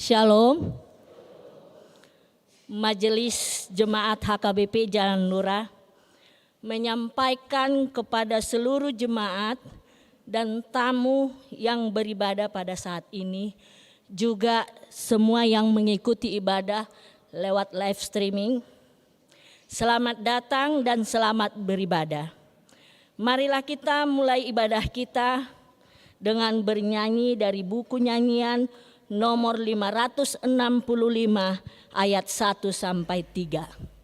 Shalom. Majelis Jemaat HKBP Jalan Lurah menyampaikan kepada seluruh jemaat dan tamu yang beribadah pada saat ini, juga semua yang mengikuti ibadah lewat live streaming. Selamat datang dan selamat beribadah. Marilah kita mulai ibadah kita dengan bernyanyi dari buku nyanyian nomor 565 ayat 1 sampai 3.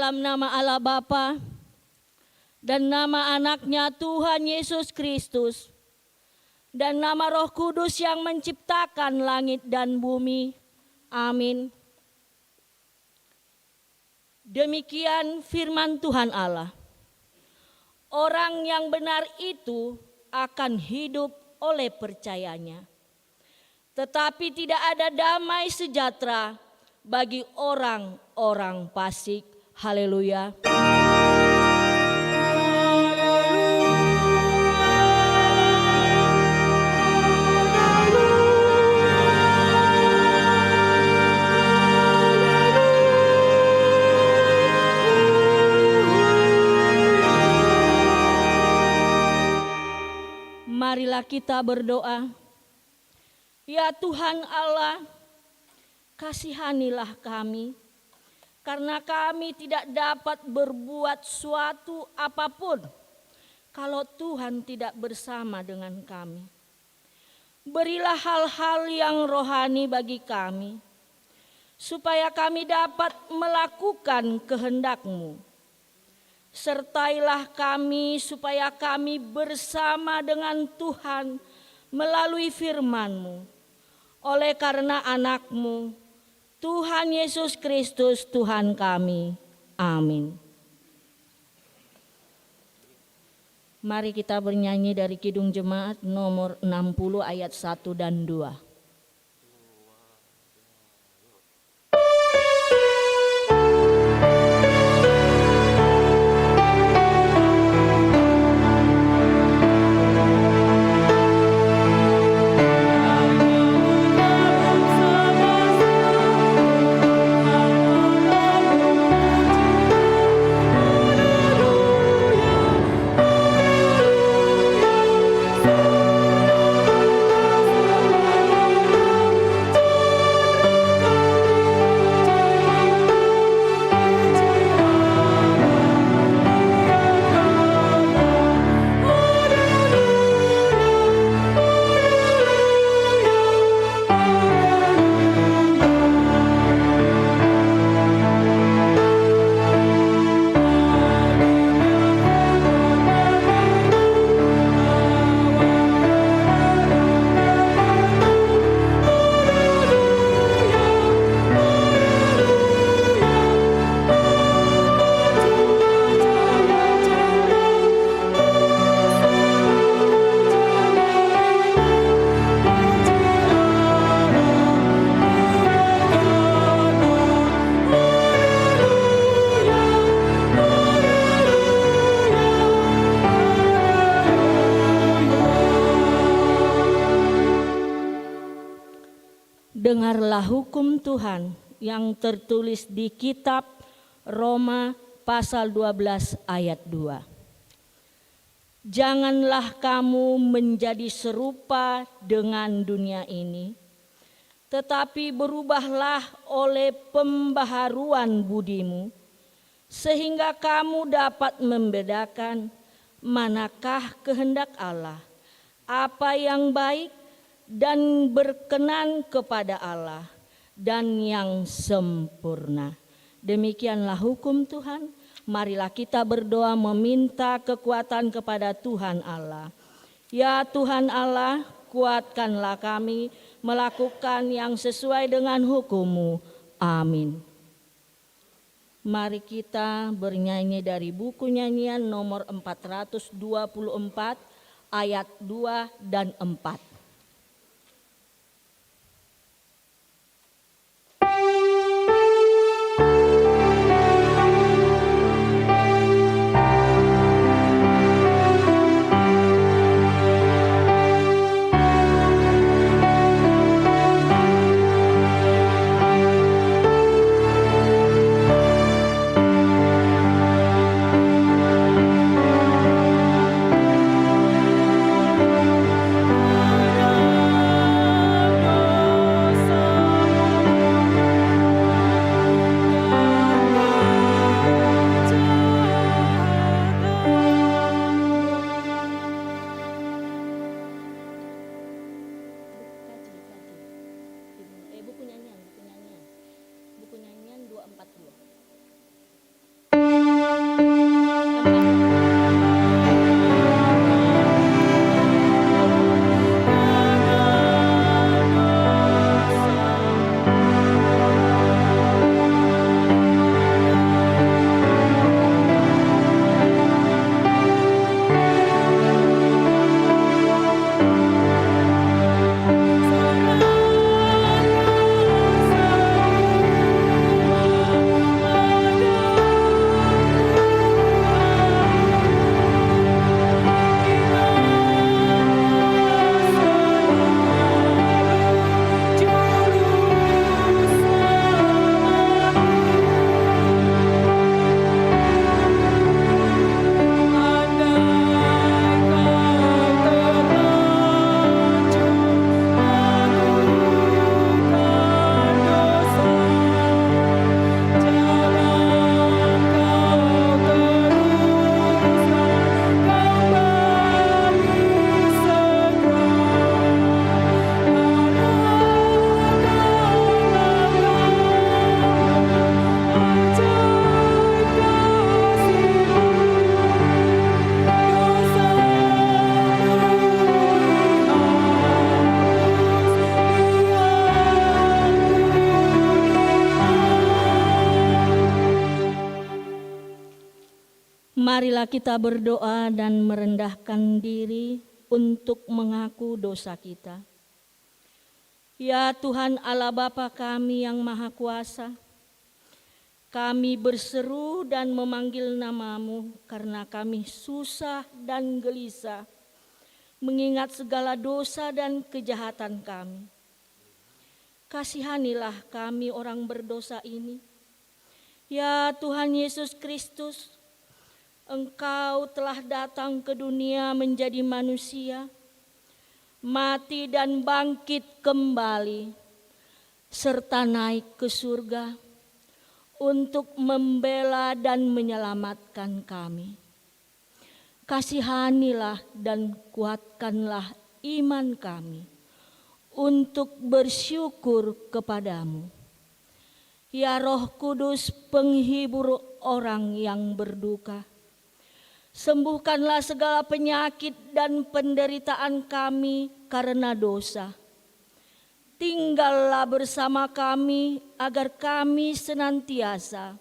Dalam nama Allah Bapa dan nama anaknya Tuhan Yesus Kristus dan nama Roh Kudus yang menciptakan langit dan bumi. Amin. Demikian firman Tuhan Allah. Orang yang benar itu akan hidup oleh percayanya. Tetapi tidak ada damai sejahtera bagi orang-orang fasik. Haleluya. Marilah kita berdoa. Ya Tuhan Allah, kasihanilah kami, karena kami tidak dapat berbuat suatu apapun kalau Tuhan tidak bersama dengan kami. Berilah hal-hal yang rohani bagi kami, supaya kami dapat melakukan kehendak-Mu. Sertailah kami supaya kami bersama dengan Tuhan melalui firman-Mu. Oleh karena anak-Mu, Tuhan Yesus Kristus Tuhan kami. Amin. Mari kita bernyanyi dari Kidung Jemaat nomor 60 ayat 1 dan 2. Dengarlah hukum Tuhan yang tertulis di kitab Roma pasal 12 ayat 2. Janganlah kamu menjadi serupa dengan dunia ini, tetapi berubahlah oleh pembaharuan budimu, sehingga kamu dapat membedakan manakah kehendak Allah, apa yang baik dan berkenan kepada Allah, dan yang sempurna. Demikianlah hukum Tuhan. Marilah kita berdoa meminta kekuatan kepada Tuhan Allah. Ya Tuhan Allah, kuatkanlah kami melakukan yang sesuai dengan hukum-Mu. Amin. Mari kita bernyanyi dari buku nyanyian nomor 424 ayat 2 dan 4. Marilah kita berdoa dan merendahkan diri untuk mengaku dosa kita. Ya Tuhan Allah Bapa kami yang Maha Kuasa, kami berseru dan memanggil nama-Mu karena kami susah dan gelisah mengingat segala dosa dan kejahatan kami. Kasihanilah kami orang berdosa ini. Ya Tuhan Yesus Kristus, Engkau telah datang ke dunia menjadi manusia, mati dan bangkit kembali, serta naik ke surga untuk membela dan menyelamatkan kami. Kasihanilah dan kuatkanlah iman kami untuk bersyukur kepadamu. Ya Roh Kudus, penghibur orang yang berduka, sembuhkanlah segala penyakit dan penderitaan kami karena dosa. Tinggallah bersama kami agar kami senantiasa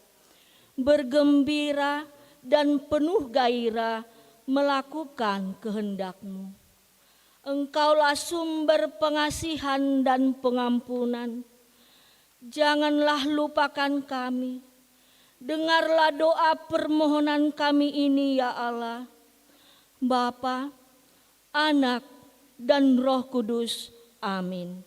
bergembira dan penuh gairah melakukan kehendak-Mu. Engkaulah sumber pengasihan dan pengampunan. Janganlah lupakan kami. Dengarlah doa permohonan kami ini ya Allah, Bapa, Anak, dan Roh Kudus. Amin.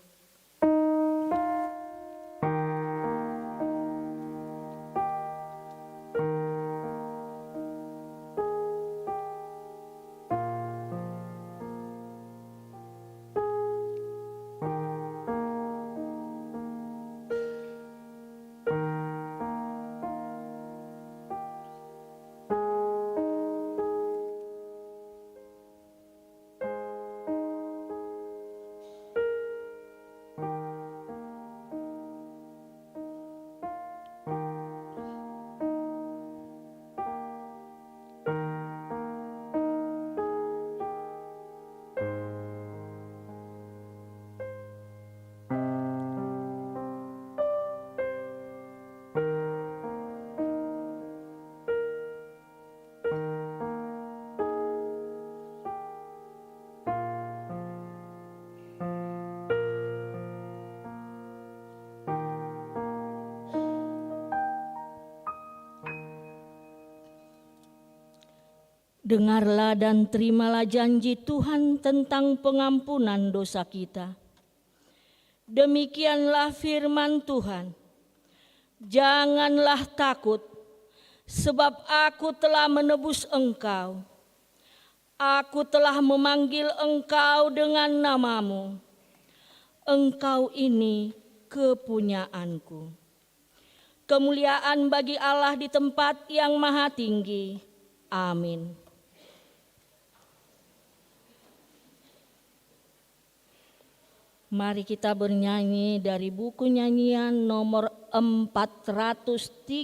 Dengarlah dan terimalah janji Tuhan tentang pengampunan dosa kita. Demikianlah firman Tuhan. Janganlah takut, sebab Aku telah menebus engkau. Aku telah memanggil engkau dengan namamu. Engkau ini kepunyaanku. Kemuliaan bagi Allah di tempat yang maha tinggi. Amin. Mari kita bernyanyi dari buku nyanyian nomor 437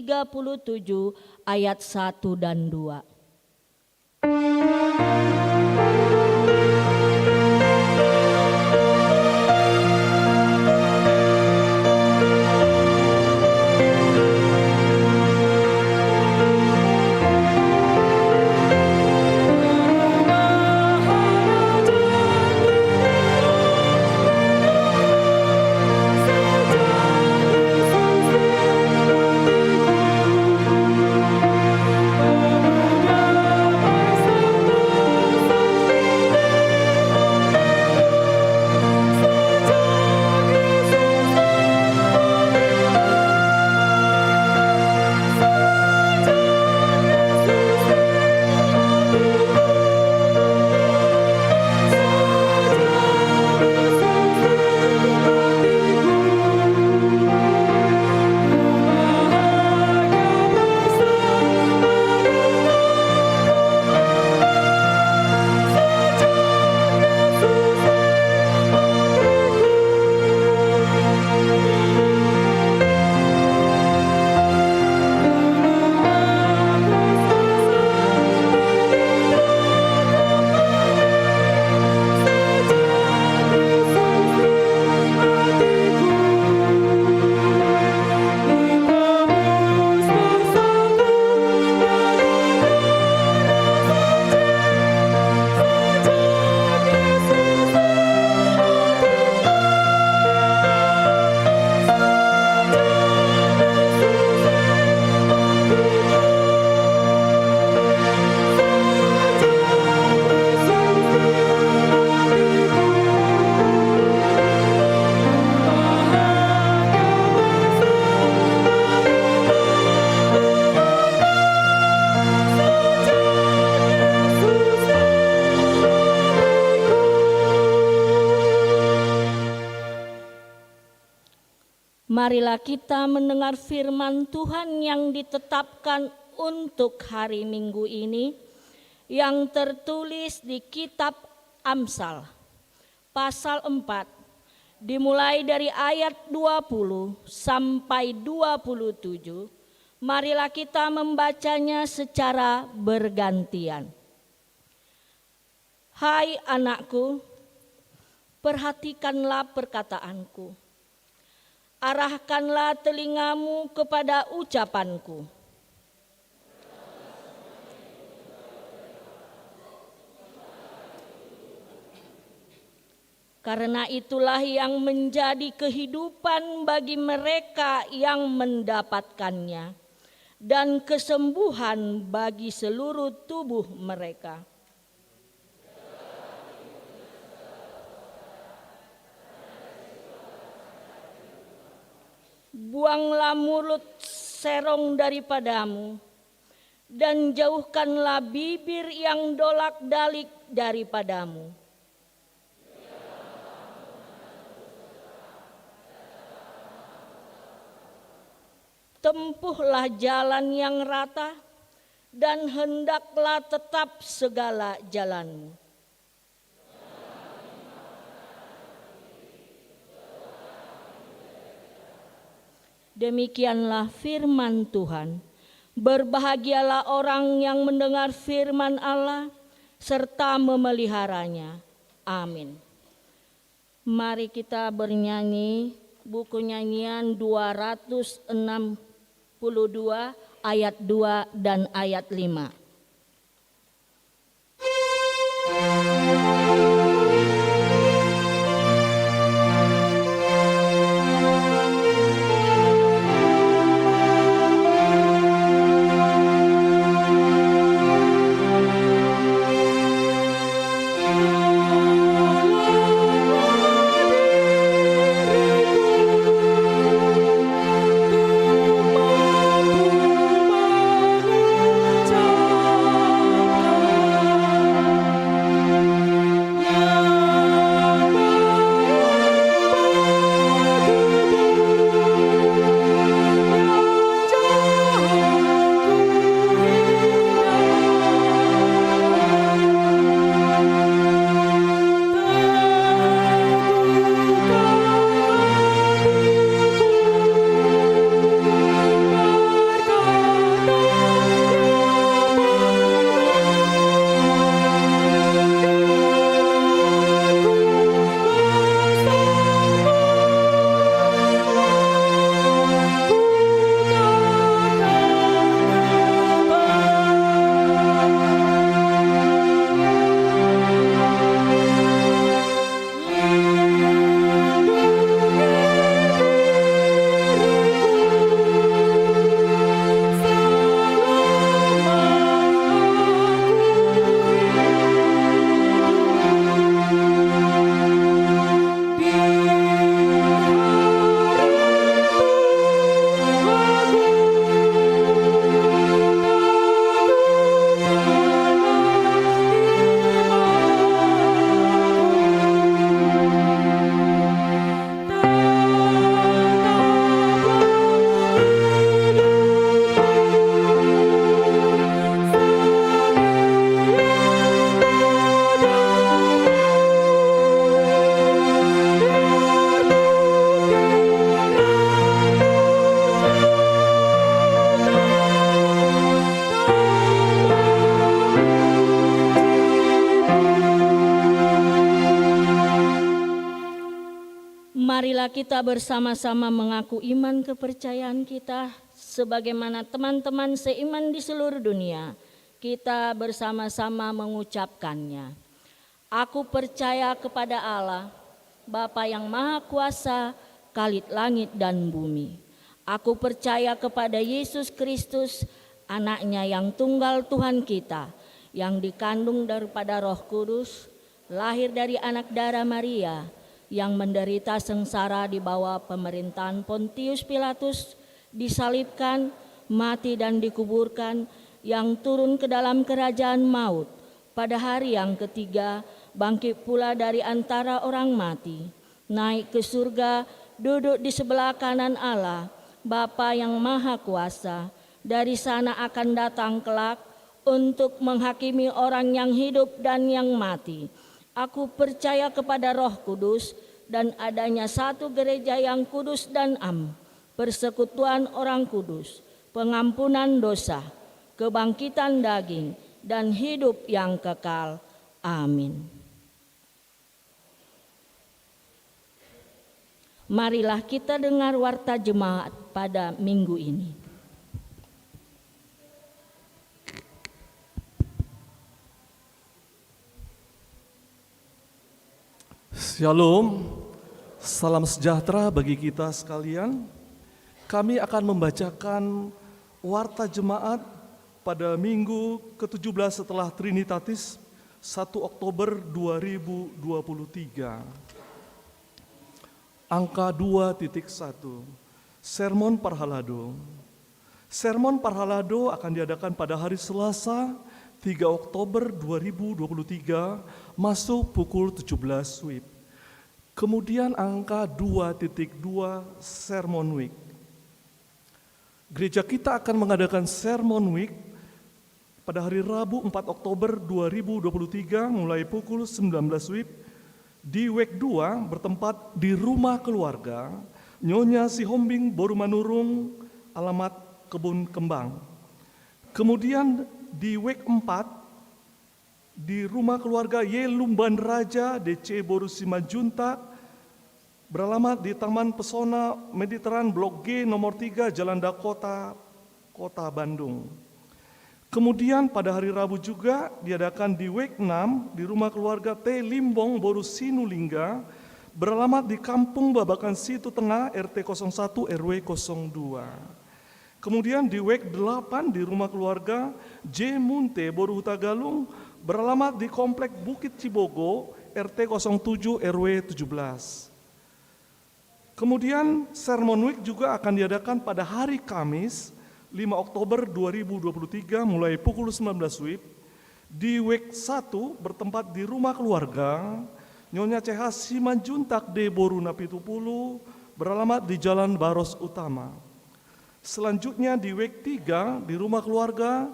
ayat 1 dan 2. Hallelujah. Marilah kita mendengar firman Tuhan yang ditetapkan untuk hari Minggu ini, yang tertulis di kitab Amsal pasal 4, dimulai dari ayat 20 sampai 27. Marilah kita membacanya secara bergantian. Hai anakku, perhatikanlah perkataanku. Arahkanlah telingamu kepada ucapanku. Karena itulah yang menjadi kehidupan bagi mereka yang mendapatkannya, dan kesembuhan bagi seluruh tubuh mereka. Buanglah mulut serong daripadamu, dan jauhkanlah bibir yang dolak-dalik daripadamu. Tempuhlah jalan yang rata, dan hendaklah tetap segala jalanmu. Demikianlah firman Tuhan. Berbahagialah orang yang mendengar firman Allah serta memeliharanya. Amin. Mari kita bernyanyi buku nyanyian 262 ayat 2 dan ayat 5. Marilah kita bersama-sama mengaku iman kepercayaan kita sebagaimana teman-teman seiman di seluruh dunia. Kita bersama-sama mengucapkannya. Aku percaya kepada Allah, Bapa yang Maha Kuasa, Khalid langit dan bumi. Aku percaya kepada Yesus Kristus, Anaknya yang tunggal Tuhan kita, yang dikandung daripada Roh Kudus, lahir dari anak darah Maria, yang menderita sengsara di bawah pemerintahan Pontius Pilatus, disalibkan, mati dan dikuburkan, yang turun ke dalam kerajaan maut, pada hari yang ketiga bangkit pula dari antara orang mati, naik ke surga duduk di sebelah kanan Allah, Bapa yang Maha Kuasa. Dari sana akan datang kelak untuk menghakimi orang yang hidup dan yang mati. Aku percaya kepada Roh Kudus dan adanya satu gereja yang kudus dan am, persekutuan orang kudus, pengampunan dosa, kebangkitan daging, dan hidup yang kekal. Amin. Marilah kita dengar warta jemaat pada minggu ini. Shalom, salam sejahtera bagi kita sekalian. Kami akan membacakan warta jemaat pada minggu ke-17 setelah Trinitatis, 1 Oktober 2023. Angka 2.1, Sermon Parhalado. Sermon Parhalado akan diadakan pada hari Selasa, 3 Oktober 2023, masuk pukul 17 WIB. Kemudian angka 2.2, Sermon Week. Gereja kita akan mengadakan Sermon Week pada hari Rabu 4 Oktober 2023 mulai pukul 19 WIB di Week 2 bertempat di Rumah Keluarga Nyonya Sihombing Borumanurung, alamat Kebun Kembang. Kemudian di Week 4 di Rumah Keluarga Yelumban Raja DC Boru Simanjuntak beralamat di Taman Pesona Mediteran Blok G nomor 3 Jalan Dakota, Kota Bandung. Kemudian pada hari Rabu juga diadakan di Week 6 di Rumah Keluarga T Limbong Boru Sinulingga beralamat di Kampung Babakan Situ Tengah RT 01 RW 02. Kemudian di Week 8 di Rumah Keluarga J Munte Boru Hutagalung beralamat di Komplek Bukit Cibogo RT 07 RW 17. Kemudian Sermon Week juga akan diadakan pada hari Kamis 5 Oktober 2023 mulai pukul 19 WIB di Week 1 bertempat di Rumah Keluarga Nyonya CH Simanjuntak D Boru Napitupulu beralamat di Jalan Baros Utama. Selanjutnya di Week 3 di Rumah Keluarga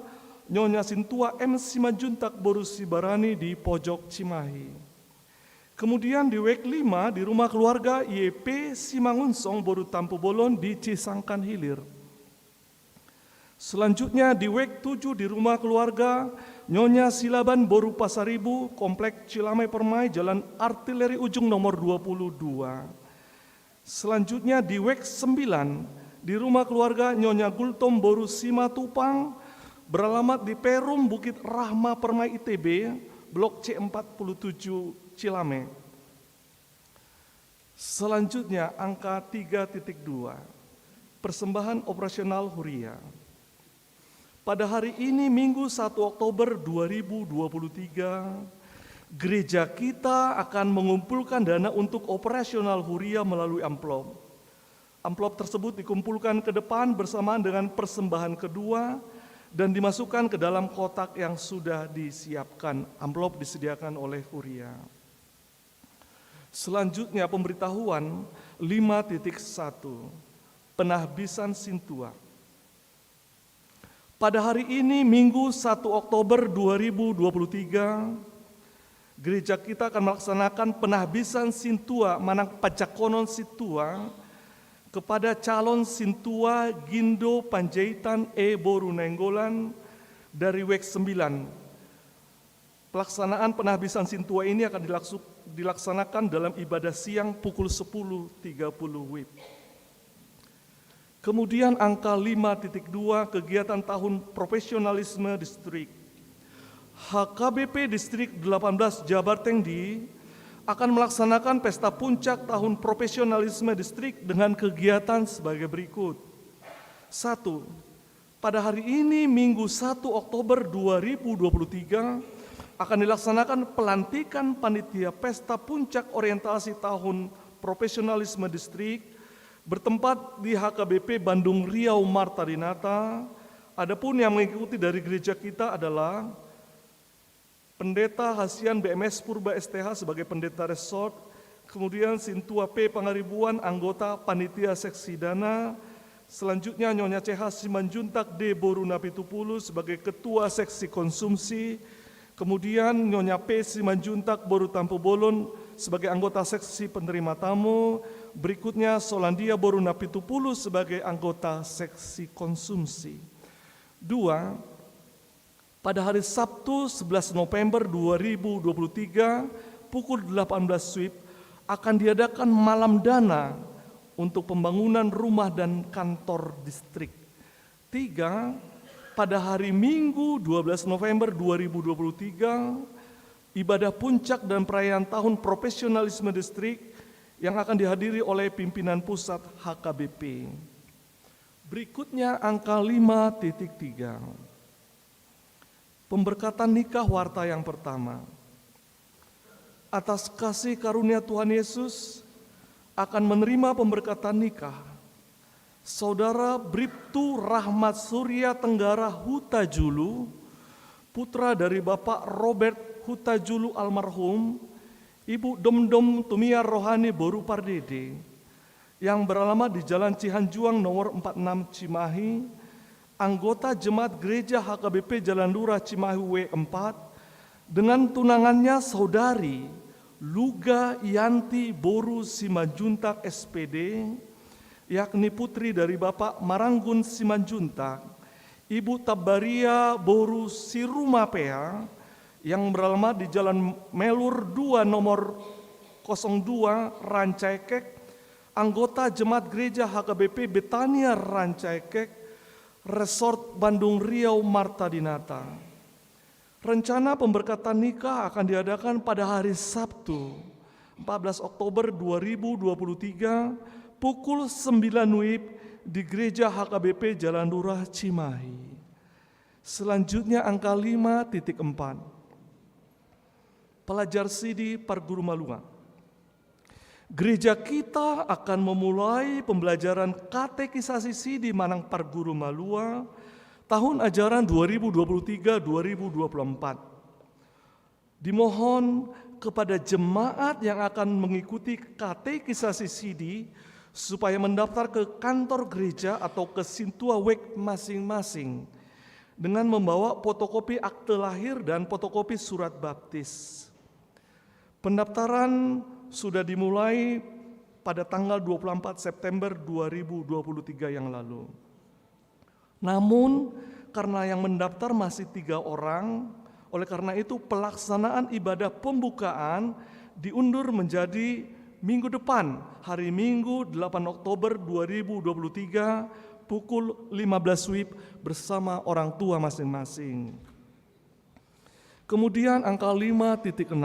Nyonya Sintua M Simanjuntak Boru Sibarani di Pojok Cimahi. Kemudian di Week 5 di Rumah Keluarga YP Simangunsong Boru Tampu Bolon di Cisangkan Hilir. Selanjutnya di Week 7 di Rumah Keluarga Nyonya Silaban Boru Pasaribu, Komplek Cilamai Permai, Jalan Artileri Ujung nomor 22. Selanjutnya di Week 9 di Rumah Keluarga Nyonya Gultom Boru Simatupang, beralamat di Perum Bukit Rahma Permai ITB, Blok C47 Cilame. Selanjutnya angka 3.2, persembahan operasional Huria. Pada hari ini Minggu 1 Oktober 2023, gereja kita akan mengumpulkan dana untuk operasional Huria melalui amplop. Amplop tersebut dikumpulkan ke depan bersamaan dengan persembahan kedua dan dimasukkan ke dalam kotak yang sudah disiapkan. Amplop disediakan oleh Huria. Selanjutnya pemberitahuan 5.1, penahbisan Sintua. Pada hari ini Minggu 1 Oktober 2023, gereja kita akan melaksanakan penahbisan Sintua Manang Pacakonon Sintua kepada calon Sintua Gindo Panjaitan E Boru Nenggolan dari Week 9. Pelaksanaan penahbisan Sintua ini akan dilaksanakan dalam ibadah siang pukul 10.30 WIB. Kemudian angka 5.2, kegiatan tahun profesionalisme distrik. HKBP Distrik 18 Jabar Tengdi akan melaksanakan pesta puncak tahun profesionalisme distrik dengan kegiatan sebagai berikut. 1. Pada hari ini Minggu 1 Oktober 2023 akan dilaksanakan pelantikan panitia pesta puncak orientasi tahun profesionalisme distrik bertempat di HKBP Bandung Riau Marta Dinata. Adapun yang mengikuti dari gereja kita adalah Pendeta Hasian BMS Purba STH sebagai pendeta resort, Kemudian Sintua P. Pangaribuan, anggota Panitia Seksi Dana. Selanjutnya Nyonya CH Simanjuntak D. Borunapitupulu sebagai Ketua Seksi Konsumsi. Kemudian Nyonya P. Simanjuntak Boru Tampu Bolon sebagai anggota Seksi Penerima Tamu. Berikutnya Solandia Borunapitupulu sebagai anggota Seksi Konsumsi. 2. Pada hari Sabtu 11 November 2023 pukul 18 WIB akan diadakan malam dana untuk pembangunan rumah dan kantor distrik. 3. Pada hari Minggu 12 November 2023, ibadah puncak dan perayaan tahun profesionalisme distrik yang akan dihadiri oleh pimpinan pusat HKBP. Berikutnya angka 5.3. Pemberkatan nikah warta yang pertama. Atas kasih karunia Tuhan Yesus akan menerima pemberkatan nikah Saudara Bribtu Rahmat Surya Tenggara Hutajulu, putra dari Bapak Robert Hutajulu almarhum, Ibu Domdom Tumia Rohani Boru Pardede, yang beralamat di Jalan Cihanjuang nomor 46 Cimahi, anggota Jemaat Gereja HKBP Jalan Lurah Cimahi W4, dengan tunangannya Saudari Luga Yanti Boru Simanjuntak SPD, yakni putri dari Bapak Maranggun Simanjuntak, Ibu Tabaria Boru Sirumapea, yang beralamat di Jalan Melur 2 nomor 02 Rancaikek, anggota Jemaat Gereja HKBP Betania Rancaikek, Resort Bandung Riau Marta Dinata. Rencana pemberkatan nikah akan diadakan pada hari Sabtu 14 Oktober 2023 pukul 9 WIB di Gereja HKBP Jalan Lurah Cimahi. Selanjutnya angka 5.4. Pelajar Sidi Parguru Malua. Gereja kita akan memulai pembelajaran katekisasi Sidi Manang Parguru Malua tahun ajaran 2023-2024. Dimohon kepada jemaat yang akan mengikuti katekisasi Sidi supaya mendaftar ke kantor gereja atau ke Sintua Wek masing-masing dengan membawa fotokopi akte lahir dan fotokopi surat baptis. Pendaftaran sudah dimulai pada tanggal 24 September 2023 yang lalu. Namun karena yang mendaftar masih 3 orang, oleh karena itu pelaksanaan ibadah pembukaan diundur menjadi minggu depan, hari Minggu 8 Oktober 2023 pukul 15 WIB bersama orang tua masing-masing. Kemudian angka 5.6,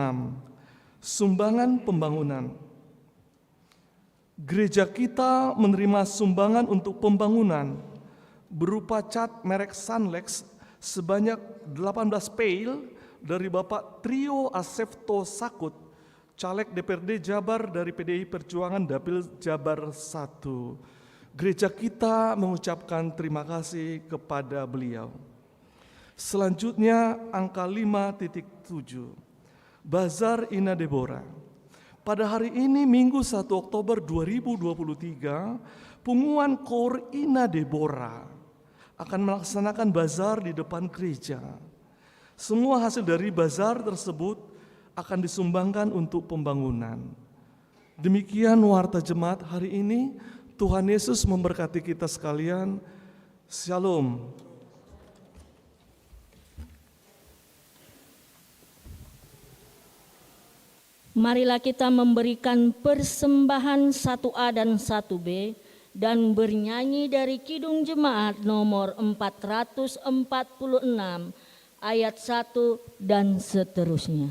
sumbangan pembangunan. Gereja kita menerima sumbangan untuk pembangunan berupa cat merek Sunlex sebanyak 18 pail dari Bapak Trio Asefto Sakut, caleg DPRD Jabar dari PDI Perjuangan Dapil Jabar 1. Gereja kita mengucapkan terima kasih kepada beliau. Selanjutnya angka 5.7, Bazar Ina Deborah. Pada hari ini Minggu 1 Oktober 2023, Punguan Kor Ina Deborah akan melaksanakan bazar di depan gereja. Semua hasil dari bazar tersebut akan disumbangkan untuk pembangunan. Demikian warta jemaat hari ini. Tuhan Yesus memberkati kita sekalian. Shalom. Marilah kita memberikan persembahan 1A dan 1B dan bernyanyi dari Kidung Jemaat nomor 446 ayat 1 dan seterusnya.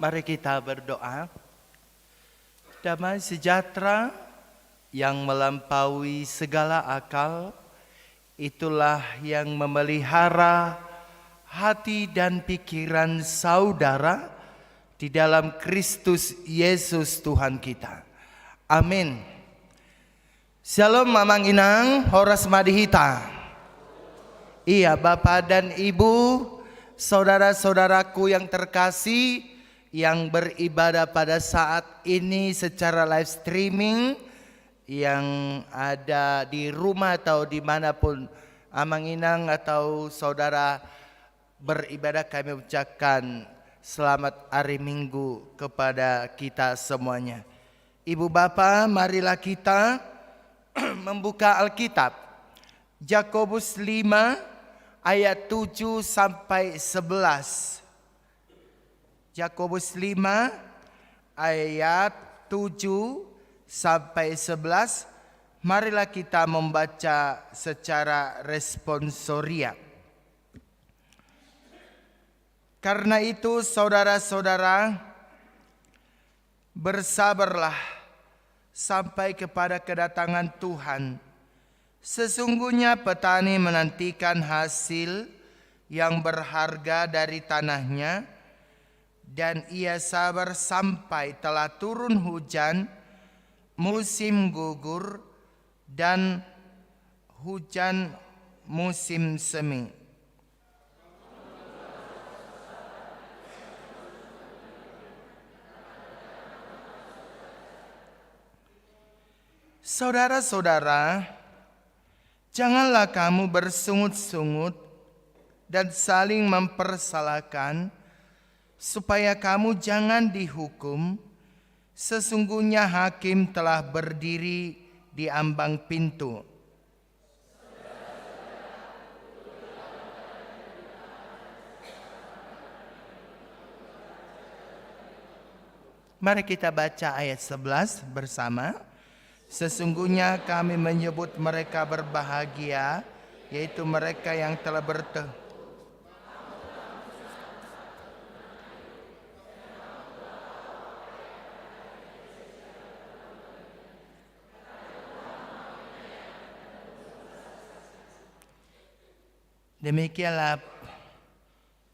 Mari kita berdoa. Damai sejahtera yang melampaui segala akal, itulah yang memelihara hati dan pikiran saudara di dalam Kristus Yesus Tuhan kita. Amin. Shalom Mamang Inang, Horas Madihita. Iya, Bapak dan Ibu, saudara-saudaraku yang terkasih, yang beribadah pada saat ini secara live streaming, yang ada di rumah atau dimanapun Amang Inang atau saudara beribadah, kami ucapkan selamat hari Minggu kepada kita semuanya. Ibu Bapak, marilah kita membuka Alkitab. Yakobus 5 ayat 7 sampai 11. Yakobus 5 ayat 7 sampai 11. Marilah kita membaca secara responsoria. Karena itu saudara-saudara, bersabarlah sampai kepada kedatangan Tuhan. Sesungguhnya petani menantikan hasil yang berharga dari tanahnya, dan ia sabar sampai telah turun hujan, musim gugur, dan hujan musim semi. Saudara-saudara, janganlah kamu bersungut-sungut dan saling mempersalahkan, supaya kamu jangan dihukum. Sesungguhnya hakim telah berdiri di ambang pintu. Mari kita baca ayat 11 bersama. Sesungguhnya kami menyebut mereka berbahagia, yaitu mereka yang telah Demikianlah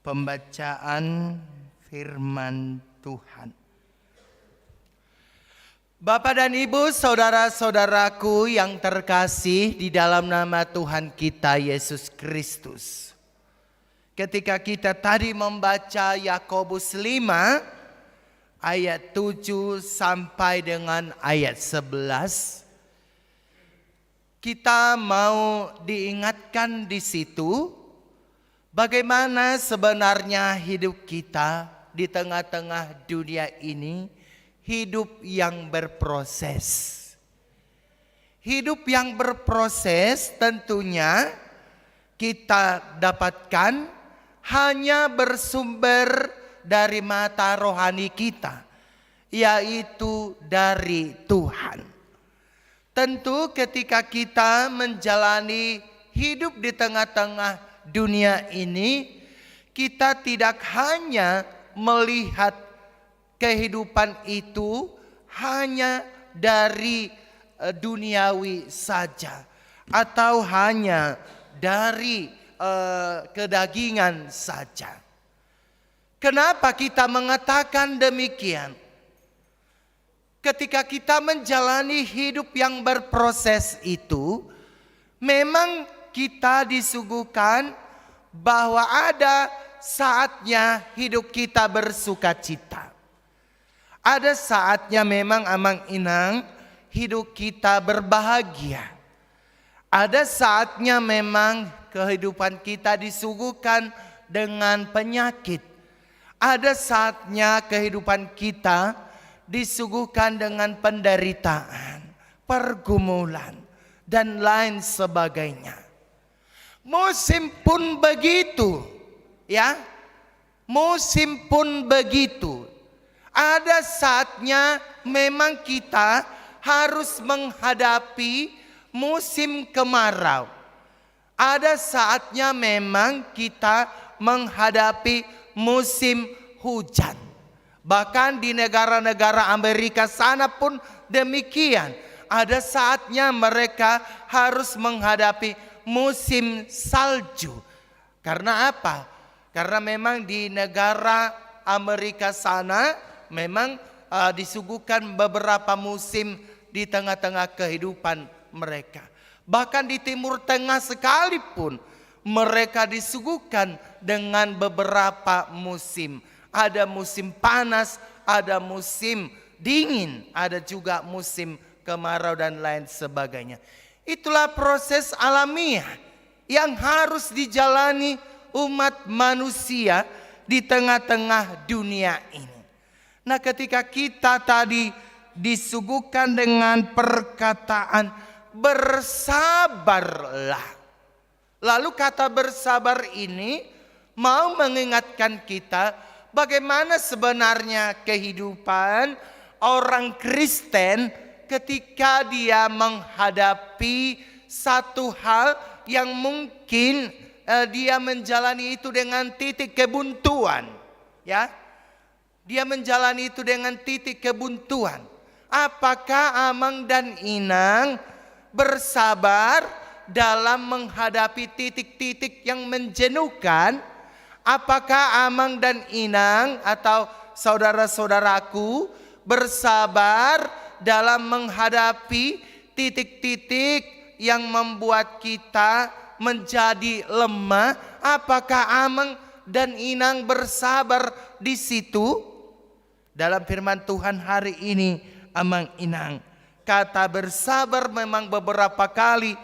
pembacaan firman Tuhan. Bapak dan Ibu, saudara-saudaraku yang terkasih di dalam nama Tuhan kita Yesus Kristus. Ketika kita tadi membaca Yakobus 5 ayat 7 sampai dengan ayat 11, kita mau diingatkan di situ bagaimana sebenarnya hidup kita di tengah-tengah dunia ini, hidup yang berproses. Hidup yang berproses tentunya kita dapatkan hanya bersumber dari mata rohani kita, yaitu dari Tuhan. Tentu ketika kita menjalani hidup di tengah-tengah dunia ini, kita tidak hanya melihat kehidupan itu hanya dari duniawi saja, atau hanya dari kedagingan saja. Kenapa kita mengatakan demikian? Ketika kita menjalani hidup yang berproses itu, memang kita disuguhkan bahwa ada saatnya hidup kita bersukacita. Ada saatnya memang Amang Inang hidup kita berbahagia. Ada saatnya memang kehidupan kita disuguhkan dengan penyakit. Ada saatnya kehidupan kita disuguhkan dengan penderitaan, pergumulan, dan lain sebagainya. Musim pun begitu, ya. Musim pun begitu. Ada saatnya memang kita harus menghadapi musim kemarau. Ada saatnya memang kita menghadapi musim hujan. Bahkan di negara-negara Amerika sana pun demikian. Ada saatnya mereka harus menghadapi musim salju. Karena apa? Karena memang di negara Amerika sana memang disuguhkan beberapa musim di tengah-tengah kehidupan mereka. Bahkan di Timur Tengah sekalipun mereka disuguhkan dengan beberapa musim. Ada musim panas, ada musim dingin, ada juga musim kemarau dan lain sebagainya. Itulah proses alamiah yang harus dijalani umat manusia di tengah-tengah dunia ini. Nah, ketika kita tadi disuguhkan dengan perkataan bersabarlah. Lalu kata bersabar ini mau mengingatkan kita bagaimana sebenarnya kehidupan orang Kristen ketika dia menghadapi satu hal yang mungkin dia menjalani itu dengan titik kebuntuan, ya. Dia menjalani itu dengan titik kebuntuan. Apakah Amang dan Inang bersabar dalam menghadapi titik-titik yang menjenuhkan? Apakah Amang dan Inang atau saudara-saudaraku bersabar dalam menghadapi titik-titik yang membuat kita menjadi lemah? Apakah Amang dan Inang bersabar di situ? Dalam firman Tuhan hari ini, Amang Inang, kata bersabar memang beberapa kali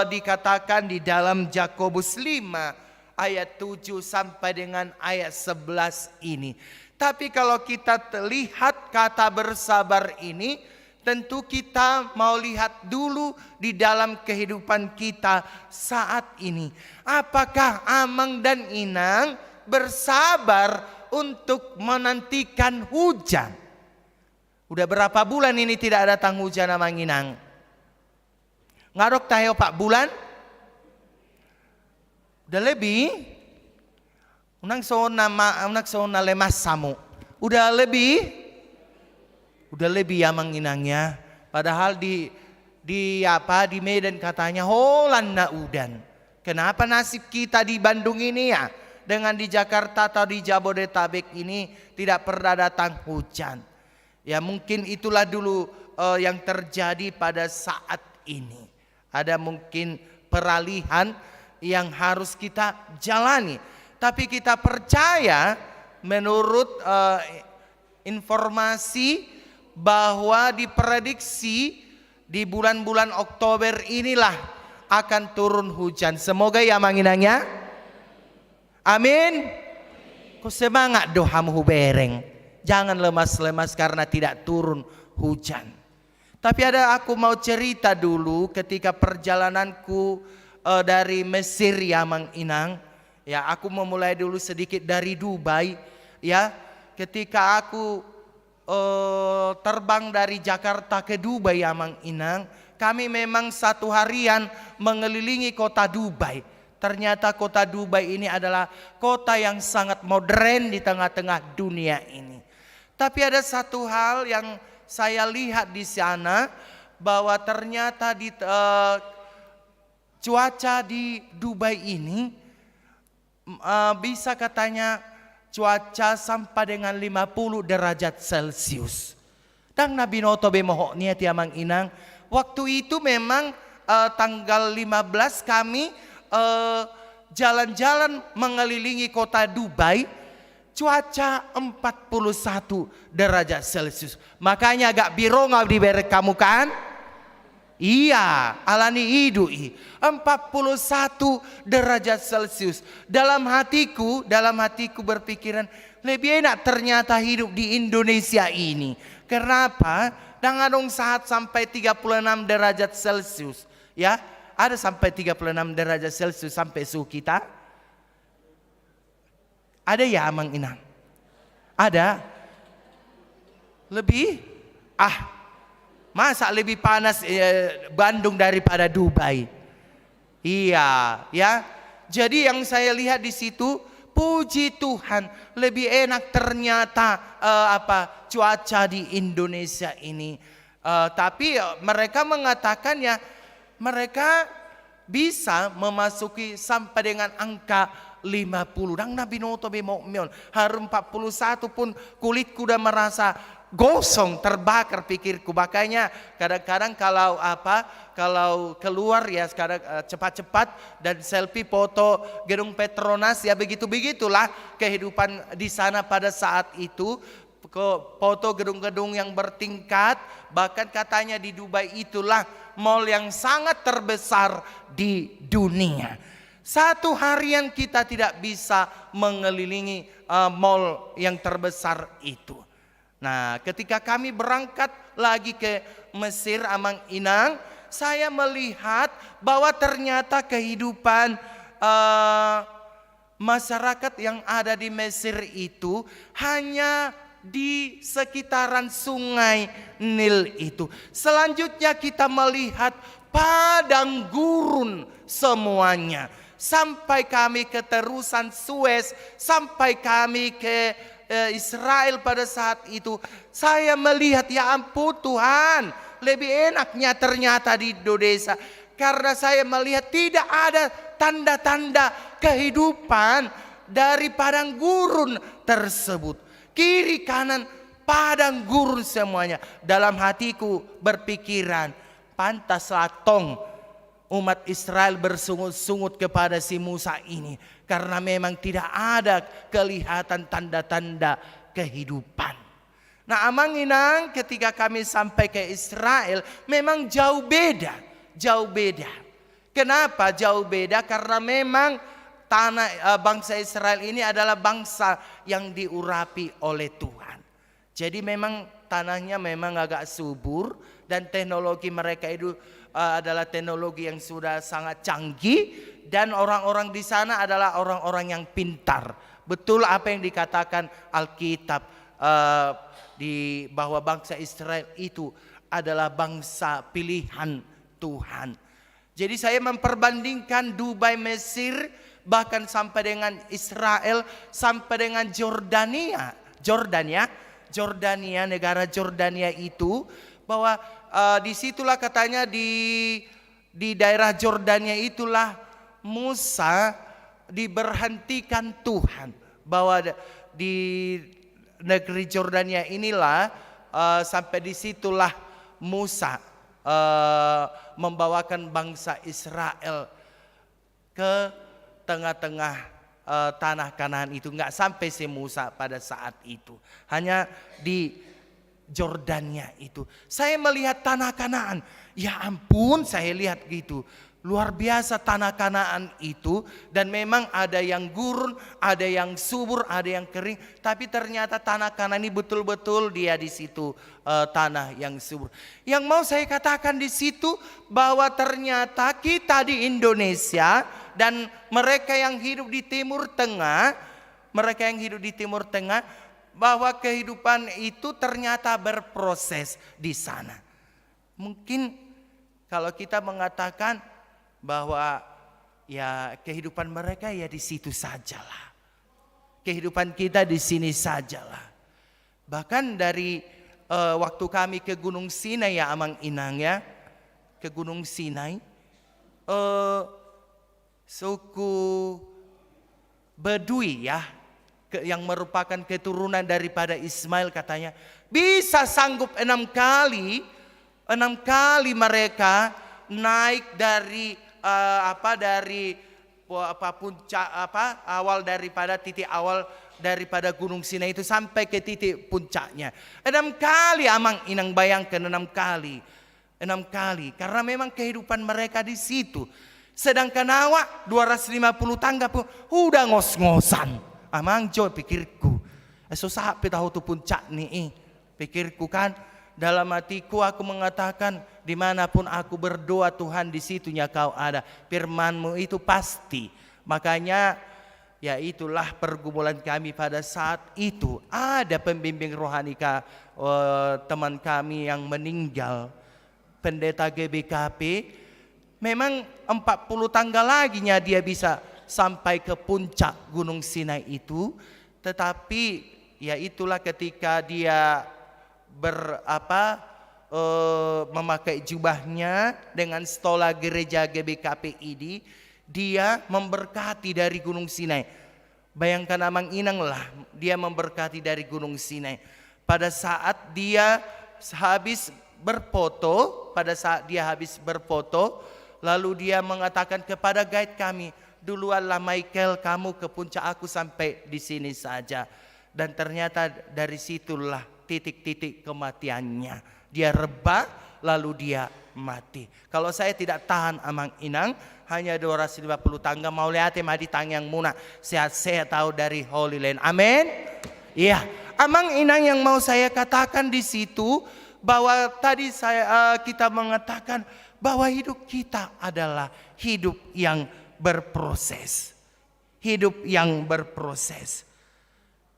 dikatakan di dalam Yakobus 5 ayat 7 sampai dengan ayat 11 ini. Tapi kalau kita lihat kata bersabar ini, tentu kita mau lihat dulu di dalam kehidupan kita saat ini. Apakah Amang dan Inang bersabar untuk menantikan hujan? Udah berapa bulan ini tidak datang hujan, Amang Inang? Ngarok tayo Pak bulan? Udah lebih? Unang sona lemas samu. Udah lebih? Udah lebih ya Mang Inangnya. Padahal di Medan katanya holan na udan. Kenapa nasib kita di Bandung ini ya dengan di Jakarta atau di Jabodetabek ini tidak pernah datang hujan? Ya mungkin itulah dulu yang terjadi pada saat ini. Ada mungkin peralihan yang harus kita jalani. Tapi kita percaya menurut informasi bahwa diprediksi di bulan-bulan Oktober inilah akan turun hujan. Semoga ya manginangnya. Amin. Kau semangat dohamu bereng. Jangan lemas-lemas karena tidak turun hujan. Tapi aku mau cerita dulu ketika perjalananku dari Mesir ya Mang Inang. Ya, aku memulai dulu sedikit dari Dubai. Ya, ketika aku terbang dari Jakarta ke Dubai ya Mang Inang, kami memang satu harian mengelilingi kota Dubai. Ternyata kota Dubai ini adalah kota yang sangat modern di tengah-tengah dunia ini. Tapi ada satu hal yang saya lihat di sana, bahwa ternyata di cuaca di Dubai ini bisa katanya cuaca sampai dengan 50 derajat Celcius. Dan Nabi Noto bemohok niat ya Mang Inang. Waktu itu memang tanggal 15 kami jalan-jalan mengelilingi kota Dubai. Cuaca 41 derajat Celcius. Makanya agak bironga diberi kamu kan? Iya, alani idui 41 derajat Celcius. Dalam hatiku berpikiran lebih enak ternyata hidup di Indonesia ini. Kenapa? Dengan saat sampai 36 derajat Celcius, ya. Ada sampai 36 derajat Celcius sampai suhu kita. Ada ya Amang Inang? Ada? Lebih? Masa lebih panas Bandung daripada Dubai? Iya, ya. Jadi yang saya lihat di situ puji Tuhan, lebih enak ternyata cuaca di Indonesia ini. Tapi mereka mengatakan ya mereka bisa memasuki sampai dengan angka 50. Dan Nabi Noto bemokmion harum 41 pun kulitku udah merasa gosong, terbakar pikirku. Makanya kadang-kadang kalau keluar ya sekarang cepat-cepat dan selfie foto gedung Petronas ya begitulah kehidupan di sana pada saat itu. Foto gedung-gedung yang bertingkat, bahkan katanya di Dubai itulah mall yang sangat terbesar di dunia. Satu harian kita tidak bisa mengelilingi mall yang terbesar itu. Nah, ketika kami berangkat lagi ke Mesir, Amang Inang, saya melihat bahwa ternyata kehidupan masyarakat yang ada di Mesir itu hanya di sekitaran sungai Nil itu. Selanjutnya kita melihat padang gurun semuanya. Sampai kami ke terusan Suez, sampai kami ke Israel pada saat itu. Saya melihat ya ampun Tuhan, lebih enaknya ternyata di Indonesia. Karena saya melihat tidak ada tanda-tanda kehidupan dari padang gurun tersebut. Kiri kanan padang gurun semuanya. Dalam hatiku berpikiran, pantaslah tong umat Israel bersungut-sungut kepada si Musa ini. Karena memang tidak ada kelihatan tanda-tanda kehidupan. Nah Amang Inang, ketika kami sampai ke Israel memang jauh beda. Jauh beda. Kenapa jauh beda? Karena memang bangsa Israel ini adalah bangsa yang diurapi oleh Tuhan. Jadi memang tanahnya memang agak subur dan teknologi mereka itu adalah teknologi yang sudah sangat canggih dan orang-orang di sana adalah orang-orang yang pintar. Betul apa yang dikatakan Alkitab di bahwa bangsa Israel itu adalah bangsa pilihan Tuhan. Jadi saya memperbandingkan Dubai, Mesir, bahkan sampai dengan Israel, sampai dengan Jordania, negara Jordania itu, bahwa disitulah katanya di daerah Jordania itulah Musa diberhentikan Tuhan, bahwa di negeri Jordania inilah sampai disitulah Musa membawakan bangsa Israel ke tengah-tengah tanah Kanaan itu. Nggak sampai si Musa pada saat itu, hanya di Jordania itu. Saya melihat tanah Kanaan, ya ampun, saya lihat gitu, luar biasa tanah Kanaan itu. Dan memang ada yang gurun, ada yang subur, ada yang kering. Tapi ternyata tanah Kanaan ini betul-betul dia di situ tanah yang subur. Yang mau saya katakan di situ bahwa ternyata kita di Indonesia dan mereka yang hidup di Timur Tengah, bahwa kehidupan itu ternyata berproses di sana. Mungkin kalau kita mengatakan bahwa ya kehidupan mereka ya di situ sajalah, kehidupan kita di sini sajalah. Bahkan dari waktu kami ke Gunung Sinai ya Amang Inang ya, ke Gunung Sinai, suku Bedui ya, yang merupakan keturunan daripada Ismail katanya bisa sanggup 6 kali mereka naik dari puncak awal daripada titik awal daripada Gunung Sinai itu sampai ke titik puncaknya. 6 kali Amang Inang, bayangkan 6 kali karena memang kehidupan mereka di situ. Sedangkan awak 250 tangga pun udah ngos-ngosan. Amang Jo pikirku, susah tahu tuh puncak nih, pikirku kan. Dalam hatiku aku mengatakan, dimanapun aku berdoa Tuhan di situnya kau ada. Firman-Mu itu pasti. Makanya ya itulah pergumulan kami pada saat itu. Ada pembimbing rohani teman kami yang meninggal, pendeta GBKP. Memang 40 tangga laginya dia bisa sampai ke puncak Gunung Sinai itu. Tetapi ya itulah ketika dia memakai jubahnya dengan stola gereja GBKP ini, dia memberkati dari Gunung Sinai. Bayangkan Amang Inang lah, dia memberkati dari Gunung Sinai. Pada saat dia habis berfoto, lalu dia mengatakan kepada guide kami, duluanlah Michael, kamu ke puncak, aku sampai di sini saja. Dan ternyata dari situlah titik-titik kematiannya. Dia rebah lalu dia mati. Kalau saya tidak tahan Amang Inang, hanya 250 tangga mau lihat madi tang yang muna sehat-sehat tahu dari Holy Land. Amin. Iya, Amang Inang yang mau saya katakan di situ bahwa tadi kita mengatakan bahwa hidup kita adalah hidup yang berproses. Hidup yang berproses.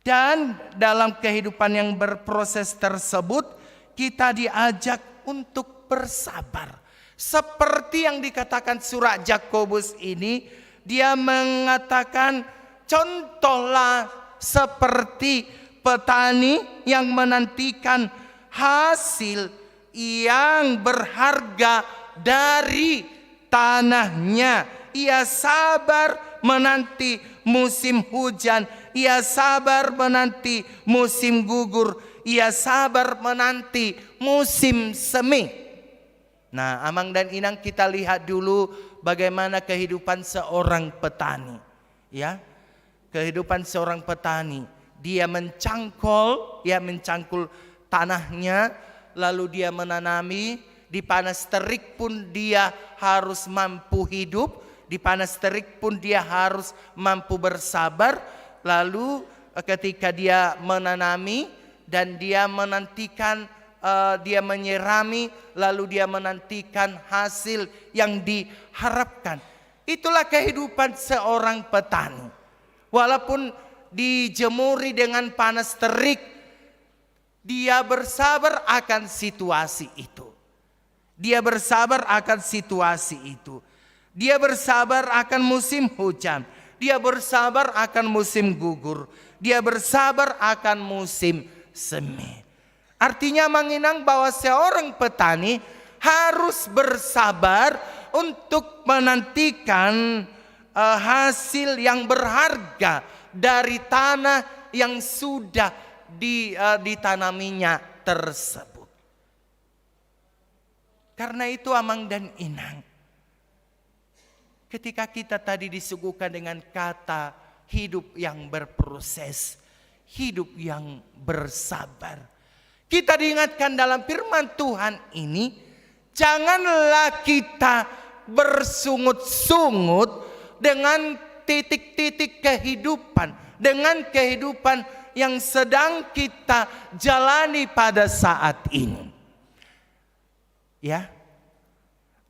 Dan dalam kehidupan yang berproses tersebut kita diajak untuk bersabar. Seperti yang dikatakan surat Yakobus ini, dia mengatakan contohlah seperti petani yang menantikan hasil yang berharga dari tanahnya. Ia sabar menanti musim hujan, ia sabar menanti musim gugur, ia sabar menanti musim semi. Nah, Amang dan Inang, kita lihat dulu bagaimana kehidupan seorang petani. Ya, kehidupan seorang petani. Dia mencangkul tanahnya, lalu dia menanami. Di panas terik pun dia harus mampu hidup. Di panas terik pun dia harus mampu bersabar. Lalu ketika dia menanami dan dia menantikan, dia menyirami, lalu dia menantikan hasil yang diharapkan. Itulah kehidupan seorang petani. Walaupun dijemuri dengan panas terik, dia bersabar akan situasi itu. Dia bersabar akan situasi itu. Dia bersabar akan musim hujan. Dia bersabar akan musim gugur. Dia bersabar akan musim semi. Artinya menginang bahwa seorang petani harus bersabar untuk menantikan hasil yang berharga dari tanah yang sudah ditanaminya tersebut. Karena itu Amang dan Inang, ketika kita tadi disuguhkan dengan kata hidup yang berproses, hidup yang bersabar, kita diingatkan dalam firman Tuhan ini, janganlah kita bersungut-sungut dengan titik-titik kehidupan, dengan kehidupan yang sedang kita jalani pada saat ini. Ya,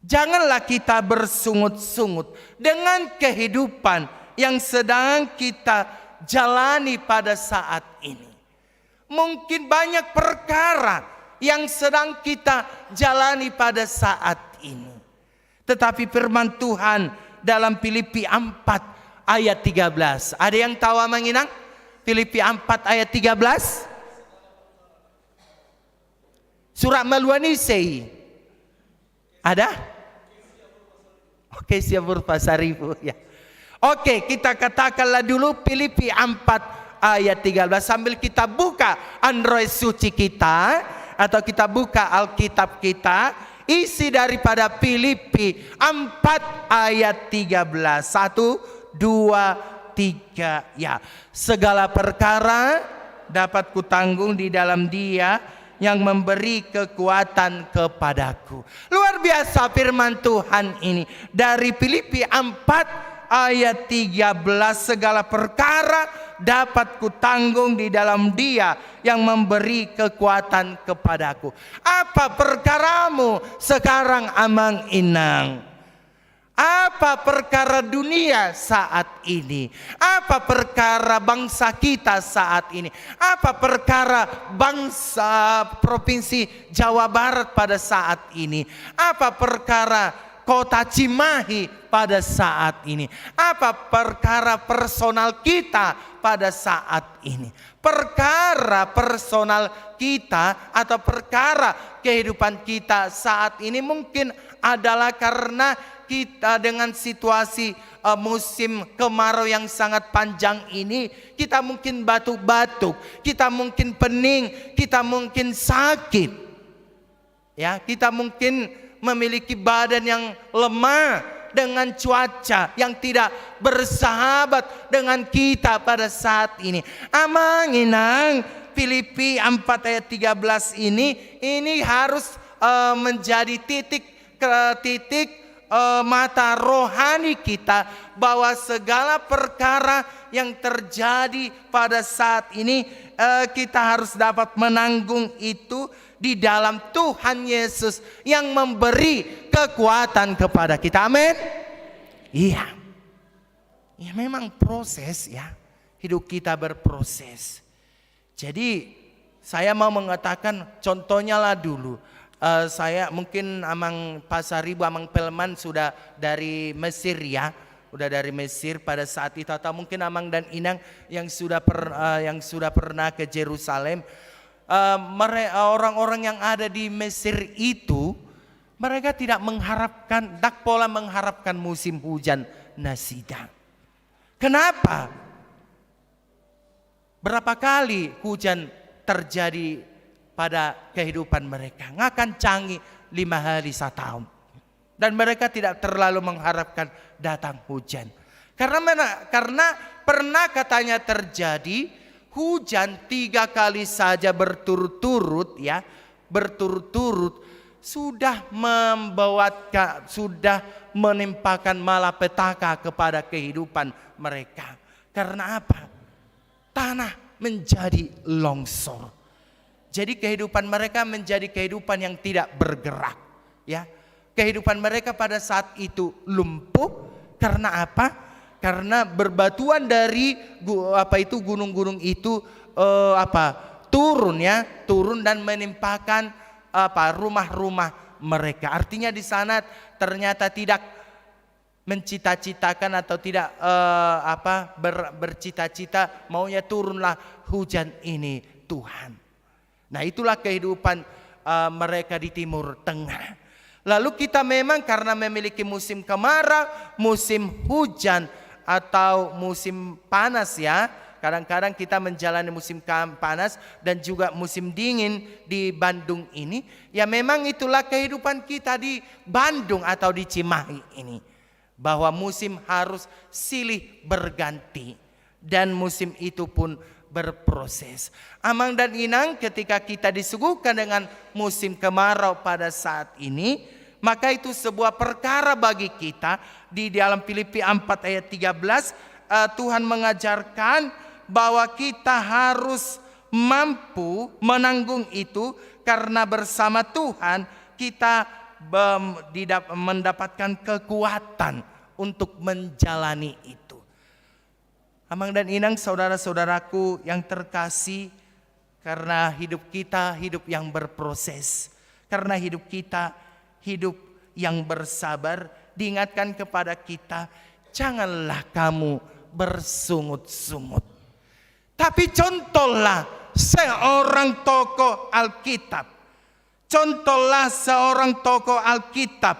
janganlah kita bersungut-sungut dengan kehidupan yang sedang kita jalani pada saat ini. Mungkin banyak perkara yang sedang kita jalani pada saat ini. Tetapi firman Tuhan dalam Filipi 4 ayat 13. Ada yang tahu Amang Inang? Filipi 4 ayat 13. Surat Meluanisei. Ada? Oke, siap berpasaribu ya. Oke, kita katakanlah dulu Filipi 4 ayat 13 sambil kita buka Android suci kita atau kita buka Alkitab kita, isi daripada Filipi 4 ayat 13. 1, 2, 3 ya. Segala perkara dapat kutanggung di dalam Dia yang memberi kekuatan kepadaku. Luar biasa firman Tuhan ini. Dari Filipi 4 ayat 13, segala perkara dapat kutanggung di dalam Dia yang memberi kekuatan kepadaku. Apa perkaramu sekarang Amang Inang? Apa perkara dunia saat ini? Apa perkara bangsa kita saat ini? Apa perkara bangsa Provinsi Jawa Barat pada saat ini? Apa perkara kota Cimahi pada saat ini? Apa perkara personal kita pada saat ini? Perkara personal kita atau perkara kehidupan kita saat ini mungkin adalah karena kita dengan situasi musim kemarau yang sangat panjang ini, kita mungkin batuk-batuk, kita mungkin pening, kita mungkin sakit. Ya, kita mungkin memiliki badan yang lemah dengan cuaca yang tidak bersahabat dengan kita pada saat ini. Amanginang Filipi 4 ayat 13 ini harus menjadi titik mata rohani kita, bahwa segala perkara yang terjadi pada saat ini kita harus dapat menanggung itu di dalam Tuhan Yesus yang memberi kekuatan kepada kita. Amin. Iya. Ya memang proses ya. Hidup kita berproses. Jadi saya mau mengatakan contohnya lah dulu. Saya mungkin Amang Pasaribu, Amang Pelman sudah dari Mesir ya, udah dari Mesir pada saat itu, atau mungkin Amang dan Inang yang sudah pernah ke Yerusalem. Orang-orang yang ada di Mesir itu, mereka tidak mengharapkan, dak pola mengharapkan musim hujan nasida. Kenapa? Berapa kali hujan terjadi pada kehidupan mereka? Ngakan canggih 5 hari 1 tahun. Dan mereka tidak terlalu mengharapkan datang hujan. Karena pernah katanya terjadi hujan 3 kali saja berturut-turut ya, berturut-turut sudah menimpakan malapetaka kepada kehidupan mereka. Karena apa? Tanah menjadi longsor. Jadi kehidupan mereka menjadi kehidupan yang tidak bergerak, ya. Kehidupan mereka pada saat itu lumpuh karena apa? Karena berbatuan dari gunung-gunung itu turun dan menimpakan rumah-rumah mereka. Artinya di sana ternyata tidak mencita-citakan atau tidak bercita-cita maunya turunlah hujan ini Tuhan. Nah itulah kehidupan mereka di Timur Tengah. Lalu kita memang karena memiliki musim kemarau, musim hujan atau musim panas ya. Kadang-kadang kita menjalani musim panas dan juga musim dingin di Bandung ini. Ya memang itulah kehidupan kita di Bandung atau di Cimahi ini. Bahwa musim harus silih berganti. Dan musim itu pun berproses. Amang dan Inang, ketika kita disuguhkan dengan musim kemarau pada saat ini, maka itu sebuah perkara bagi kita. Di dalam Filipi 4 ayat 13 Tuhan mengajarkan bahwa kita harus mampu menanggung itu, karena bersama Tuhan kita mendapatkan kekuatan untuk menjalani itu. Amang dan Inang, saudara-saudaraku yang terkasih, karena hidup kita hidup yang berproses, karena hidup kita hidup yang bersabar, diingatkan kepada kita, janganlah kamu bersungut-sungut. Tapi contohlah seorang tokoh Alkitab. Contohlah seorang tokoh Alkitab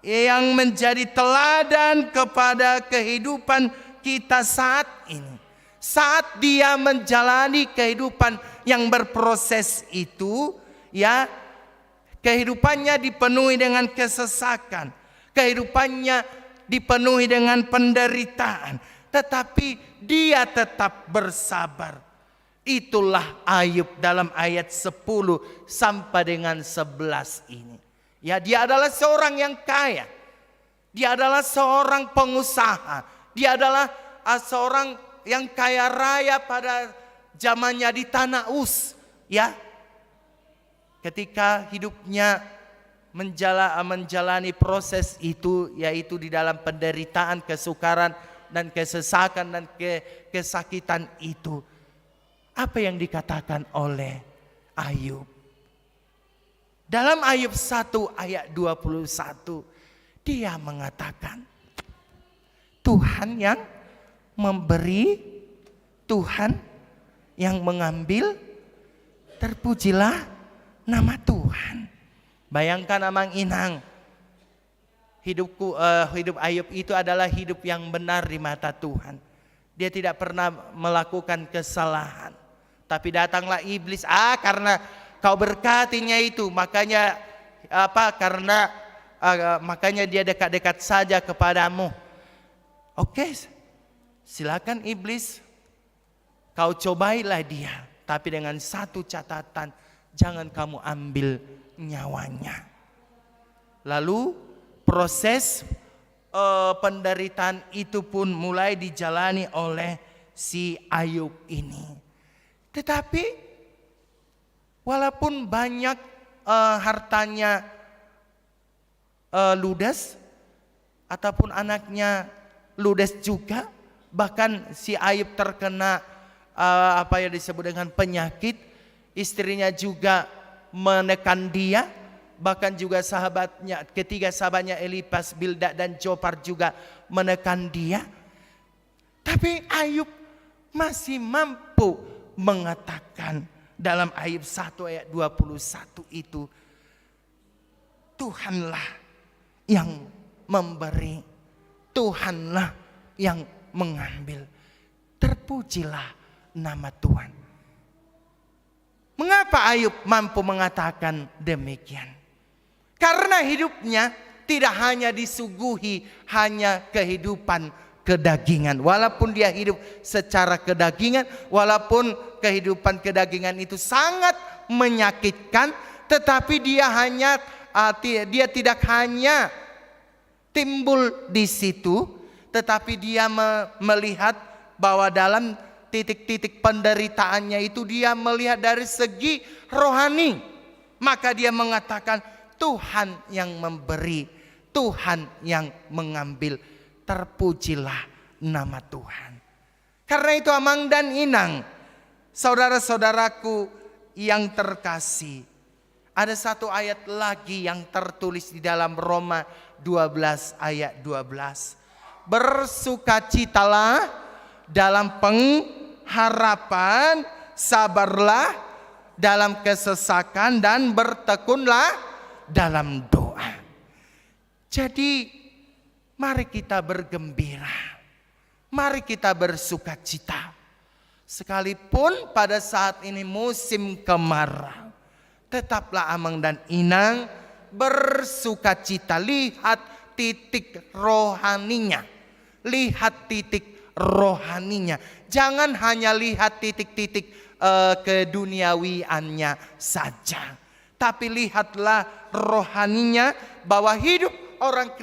yang menjadi teladan kepada kehidupan kita saat ini. Saat dia menjalani kehidupan yang berproses itu, ya, kehidupannya dipenuhi dengan kesesakan, kehidupannya dipenuhi dengan penderitaan, tetapi dia tetap bersabar. Itulah Ayub dalam ayat 10 sampai dengan 11 ini. Ya, dia adalah seorang yang kaya. Dia adalah seorang pengusaha. Dia adalah seorang yang kaya raya pada zamannya di Tanah Uz, ya. Ketika hidupnya menjalani proses itu, yaitu di dalam penderitaan, kesukaran dan kesesakan dan kesakitan itu, apa yang dikatakan oleh Ayub? Dalam Ayub 1 ayat 21 Dia mengatakan, Tuhan yang memberi, Tuhan yang mengambil, terpujilah nama Tuhan. Bayangkan Amang Inang, hidup Ayub itu adalah hidup yang benar di mata Tuhan. Dia tidak pernah melakukan kesalahan. Tapi datanglah iblis, karena kau berkatinya itu, makanya makanya dia dekat-dekat saja kepadamu. Oke, silakan iblis, kau cobailah dia, tapi dengan satu catatan, jangan kamu ambil nyawanya. Lalu proses penderitaan itu pun mulai dijalani oleh si Ayub ini. Tetapi walaupun banyak hartanya ludes, ataupun anaknya ludes juga, bahkan si Ayub terkena apa yang disebut dengan penyakit, istrinya juga menekan dia, bahkan juga ketiga sahabatnya Elipas, Bildad dan Zofar juga menekan dia. Tapi Ayub masih mampu mengatakan dalam Ayub 1 ayat 21 itu, Tuhanlah yang memberi, Tuhanlah yang mengambil, terpujilah nama Tuhan. Mengapa Ayub mampu mengatakan demikian? Karena hidupnya tidak hanya disuguhi hanya kehidupan kedagingan. Walaupun dia hidup secara kedagingan, walaupun kehidupan kedagingan itu sangat menyakitkan, tetapi dia tidak hanya timbul di situ, tetapi dia melihat bahwa dalam titik-titik penderitaannya itu dia melihat dari segi rohani. Maka dia mengatakan, Tuhan yang memberi, Tuhan yang mengambil, terpujilah nama Tuhan. Karena itu Amang dan Inang, saudara-saudaraku yang terkasih, ada satu ayat lagi yang tertulis di dalam Roma 12 ayat 12. Bersukacitalah dalam pengharapan, sabarlah dalam kesesakan, dan bertekunlah dalam doa. Jadi mari kita bergembira, mari kita bersukacita. Sekalipun pada saat ini musim kemarau, tetaplah Amang dan Inang bersukacita. Lihat titik rohaninya, lihat titik rohaninya. Jangan hanya lihat titik-titik keduniawiannya saja, tapi lihatlah rohaninya, bahwa hidup orang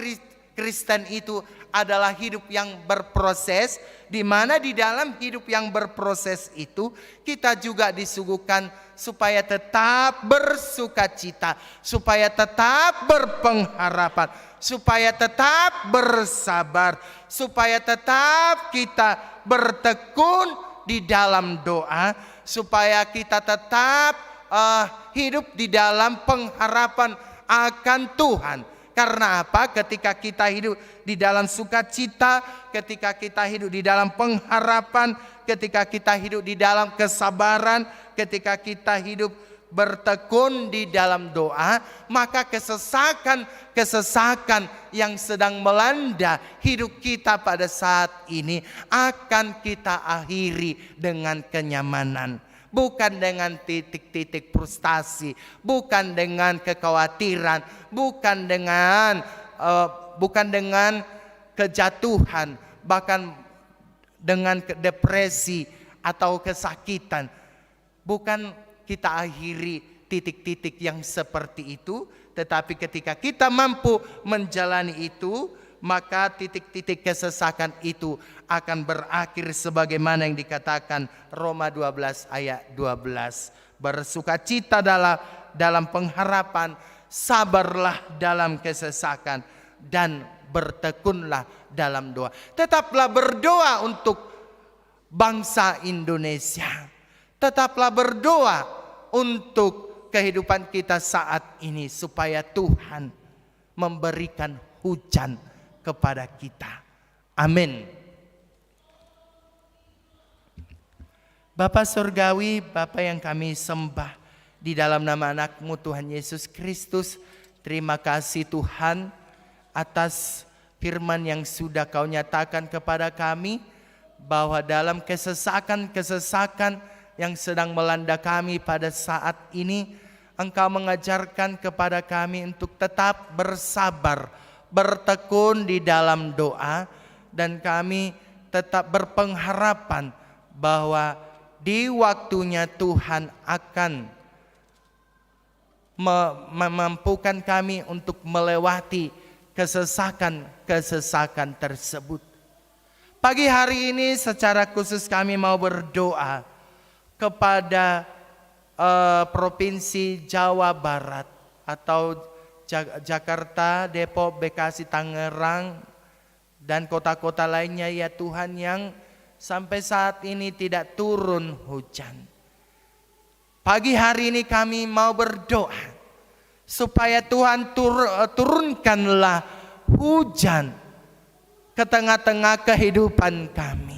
Kristen itu adalah hidup yang berproses, di mana di dalam hidup yang berproses itu kita juga disuguhkan supaya tetap bersukacita, supaya tetap berpengharapan, supaya tetap bersabar, supaya tetap kita bertekun di dalam doa, supaya kita tetap hidup di dalam pengharapan akan Tuhan. Karena apa? Ketika kita hidup di dalam sukacita, ketika kita hidup di dalam pengharapan, ketika kita hidup di dalam kesabaran, ketika kita hidup bertekun di dalam doa, maka kesesakan yang sedang melanda hidup kita pada saat ini akan kita akhiri dengan kenyamanan. Bukan dengan titik-titik frustasi, bukan dengan kekhawatiran, bukan dengan kejatuhan, bahkan dengan depresi atau kesakitan. Bukan kita akhiri titik-titik yang seperti itu, tetapi ketika kita mampu menjalani itu, maka titik-titik kesesakan itu akan berakhir sebagaimana yang dikatakan Roma 12 ayat 12. Bersukacita dalam pengharapan, sabarlah dalam kesesakan, dan bertekunlah dalam doa. Tetaplah berdoa untuk bangsa Indonesia. Tetaplah berdoa untuk kehidupan kita saat ini, supaya Tuhan memberikan hujan kepada kita. Amin. Bapa Surgawi, Bapa yang kami sembah, di dalam nama anak-Mu Tuhan Yesus Kristus, terima kasih Tuhan atas firman yang sudah Kau nyatakan kepada kami, bahwa dalam kesesakan-kesesakan yang sedang melanda kami pada saat ini, Engkau mengajarkan kepada kami untuk tetap bersabar, bertekun di dalam doa, dan kami tetap berpengharapan bahwa di waktunya Tuhan akan memampukan kami untuk melewati kesesakan-kesesakan tersebut. Pagi hari ini secara khusus kami mau berdoa kepada Provinsi Jawa Barat atau Jakarta, Depok, Bekasi, Tangerang, dan kota-kota lainnya ya Tuhan, yang sampai saat ini tidak turun hujan. Pagi hari ini kami mau berdoa supaya Tuhan turunkanlah hujan ke tengah-tengah kehidupan kami.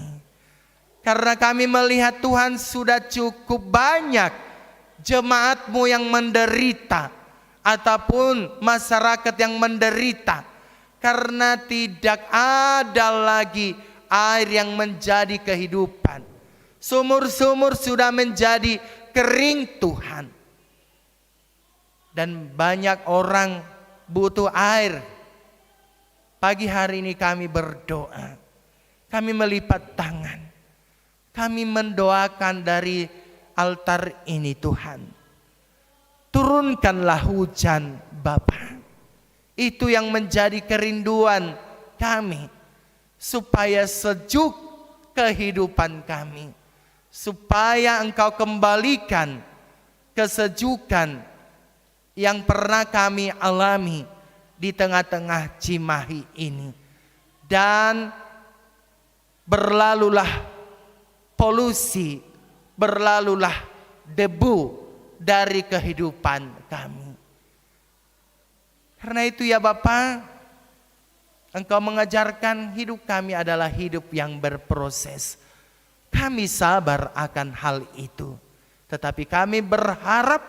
Karena kami melihat Tuhan sudah cukup banyak jemaat-Mu yang menderita ataupun masyarakat yang menderita karena tidak ada lagi air yang menjadi kehidupan. Sumur-sumur sudah menjadi kering Tuhan. Dan banyak orang butuh air. Pagi hari ini kami berdoa. Kami melipat tangan. Kami mendoakan dari altar ini Tuhan. Turunkanlah hujan Bapa. Itu yang menjadi kerinduan kami. Supaya sejuk kehidupan kami. Supaya Engkau kembalikan kesejukan yang pernah kami alami di tengah-tengah Cimahi ini. Dan berlalulah polusi, berlalulah debu dari kehidupan kami. Karena itu ya Bapa, Engkau mengajarkan hidup kami adalah hidup yang berproses. Kami sabar akan hal itu. Tetapi kami berharap,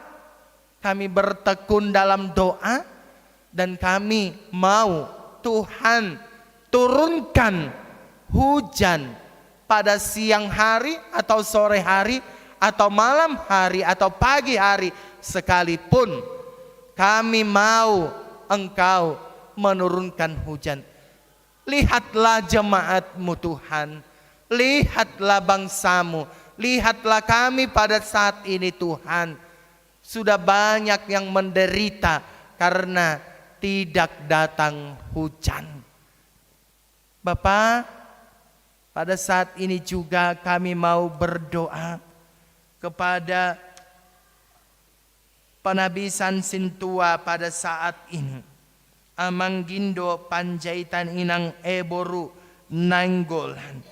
kami bertekun dalam doa, dan kami mau Tuhan turunkan hujan pada siang hari atau sore hari atau malam hari atau pagi hari sekalipun. Kami mau Engkau menurunkan hujan. Lihatlah jemaat-Mu Tuhan. Lihatlah bangsa-Mu. Lihatlah kami pada saat ini Tuhan. Sudah banyak yang menderita karena tidak datang hujan. Bapa, pada saat ini juga kami mau berdoa kepada Penabisan Sintua pada saat ini. Amanggindo Panjaitan Inang Eboru Nainggolan.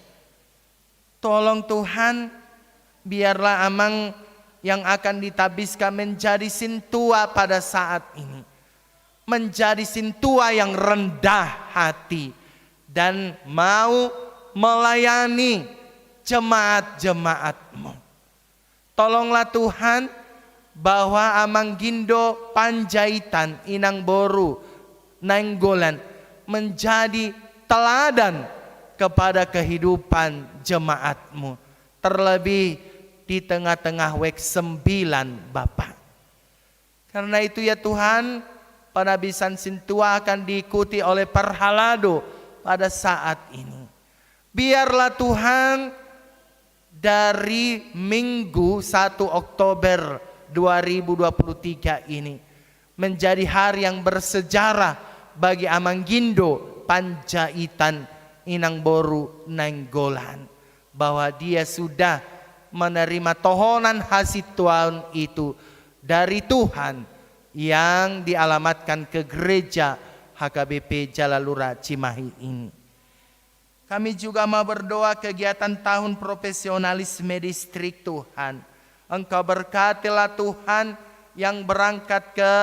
Tolong Tuhan, biarlah Amang yang akan ditabiskan menjadi Sintua pada saat ini. Menjadi Sintua yang rendah hati dan mau melayani jemaat-jemaat-Mu. Tolonglah Tuhan, bahwa Amanggindo Panjaitan Inang Boru Nainggolan menjadi teladan kepada kehidupan jemaat-Mu. Terlebih di tengah-tengah WEK 9 Bapa. Karena itu ya Tuhan, Penabisan Sintua akan diikuti oleh Parhalado pada saat ini. Biarlah Tuhan, dari Minggu 1 Oktober 2023 ini menjadi hari yang bersejarah bagi Amanggindo Panjaitan Inang Boru Nainggolan, bahwa dia sudah menerima tohonan hasil Tuhan itu dari Tuhan yang dialamatkan ke gereja HKBP Jalalura Cimahi ini. Kami juga mau berdoa kegiatan tahun profesionalisme distrik Tuhan. Engkau berkatilah Tuhan yang berangkat ke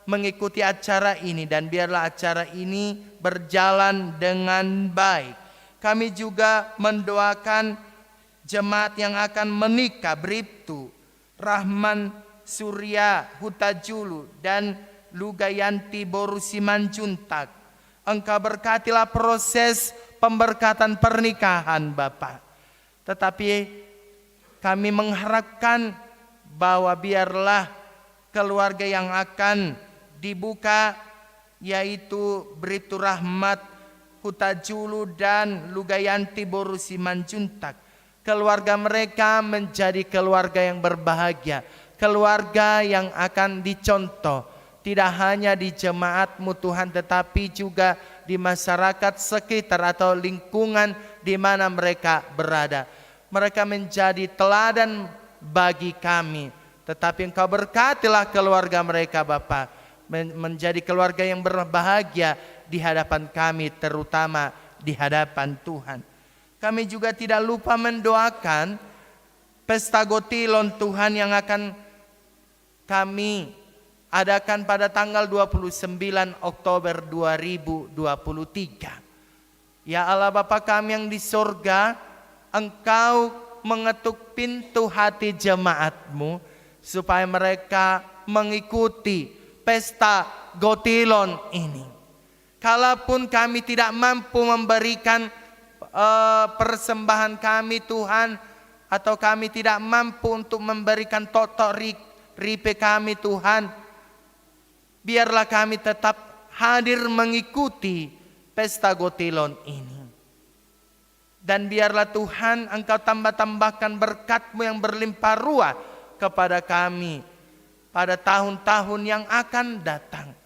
mengikuti acara ini dan biarlah acara ini berjalan dengan baik. Kami juga mendoakan jemaat yang akan menikah, Bribtu Rahman Surya Hutajulu dan Lugayanti Boru Simanjuntak. Engkau berkatilah proses pemberkatan pernikahan Bapak. Tetapi kami mengharapkan bahwa biarlah keluarga yang akan dibuka, yaitu Bribtu Rahmat Hutajulu dan Lugayanti Boru Simanjuntak, keluarga mereka menjadi keluarga yang berbahagia, keluarga yang akan dicontoh, tidak hanya di jemaatmu Tuhan, tetapi juga di masyarakat sekitar atau lingkungan di mana mereka berada. Mereka menjadi teladan bagi kami, tetapi Engkau berkatilah keluarga mereka Bapa, menjadi keluarga yang berbahagia di hadapan kami, terutama di hadapan Tuhan. Kami juga tidak lupa mendoakan pesta Gotilon Tuhan yang akan kami adakan pada tanggal 29 Oktober 2023. Ya Allah Bapa kami yang di sorga, Engkau mengetuk pintu hati jemaat-Mu supaya mereka mengikuti pesta Gotilon ini. Kalaupun kami tidak mampu memberikan persembahan kami Tuhan, atau kami tidak mampu untuk memberikan totok ripe kami Tuhan, biarlah kami tetap hadir mengikuti pesta Gotilon ini. Dan biarlah Tuhan Engkau tambah-tambahkan berkat-Mu yang berlimpah ruah kepada kami pada tahun-tahun yang akan datang.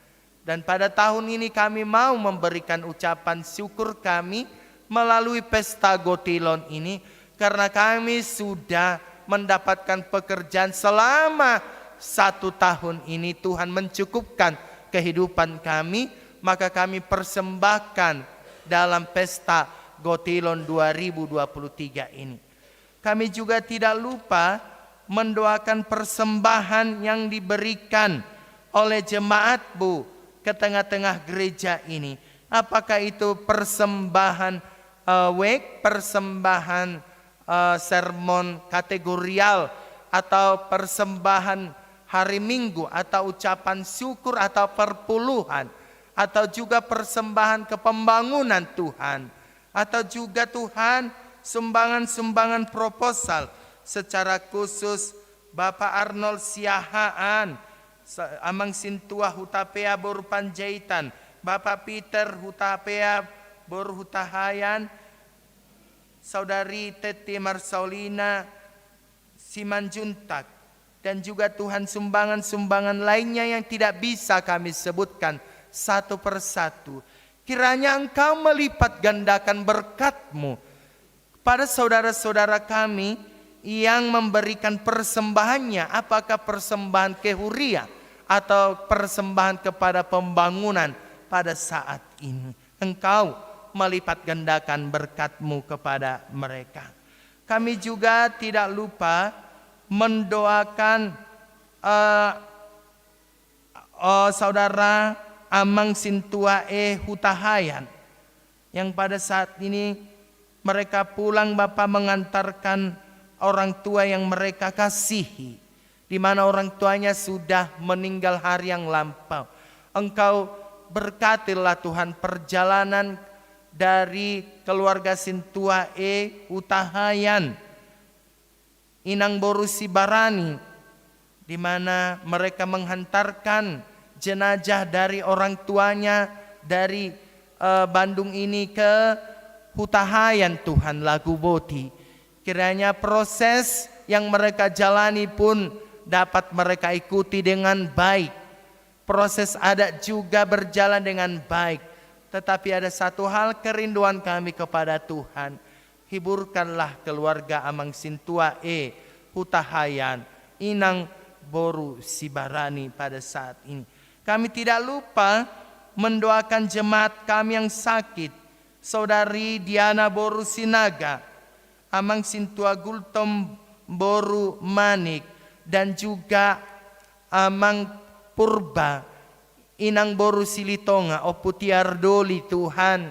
Dan pada tahun ini kami mau memberikan ucapan syukur kami melalui pesta Gotilon ini, karena kami sudah mendapatkan pekerjaan selama 1 tahun ini. Tuhan mencukupkan kehidupan kami, maka kami persembahkan dalam pesta Gotilon 2023 ini. Kami juga tidak lupa mendoakan persembahan yang diberikan oleh jemaat-Bu ke tengah-tengah gereja ini. Apakah itu persembahan persembahan sermon kategorial, atau persembahan hari Minggu, atau ucapan syukur, atau perpuluhan, atau juga persembahan kepembangunan Tuhan, atau juga Tuhan sumbangan-sumbangan proposal. Secara khusus Bapak Arnold Siahaan Amang Sintua Hutapea Boru Panjaitan, Bapak Peter Hutapea Boru Hutahayan, Saudari Teti Marsaulina Simanjuntak, dan juga Tuhan sumbangan-sumbangan lainnya yang tidak bisa kami sebutkan satu persatu. Kiranya Engkau melipat gandakan berkat-Mu pada saudara-saudara kami yang memberikan persembahannya, apakah persembahan kehuria atau persembahan kepada pembangunan pada saat ini. Engkau melipat gandakan berkat-Mu kepada mereka. Kami juga tidak lupa mendoakan saudara Amang Sintua Hutahayan, yang pada saat ini mereka pulang Bapak mengantarkan orang tua yang mereka kasihi, di mana orang tuanya sudah meninggal hari yang lampau. Engkau berkatilah Tuhan perjalanan dari keluarga Sintua Hutahayan Inang Boru Sibarani, di mana mereka menghantarkan jenazah dari orang tuanya dari Bandung ini ke Hutahayan Tuhan Lagu Boti. Kiranya proses yang mereka jalani pun dapat mereka ikuti dengan baik. Proses adat juga berjalan dengan baik. Tetapi ada satu hal kerinduan kami kepada Tuhan. Hiburkanlah keluarga Amang Sintua Hutahayan Inang Boru Sibarani pada saat ini. Kami tidak lupa mendoakan jemaat kami yang sakit, Saudari Diana Boru Sinaga, Amang Sintua Gultom Boru Manik, dan juga Amang Purba Inang Boru Silitonga, Oputiar Doli Tuhan.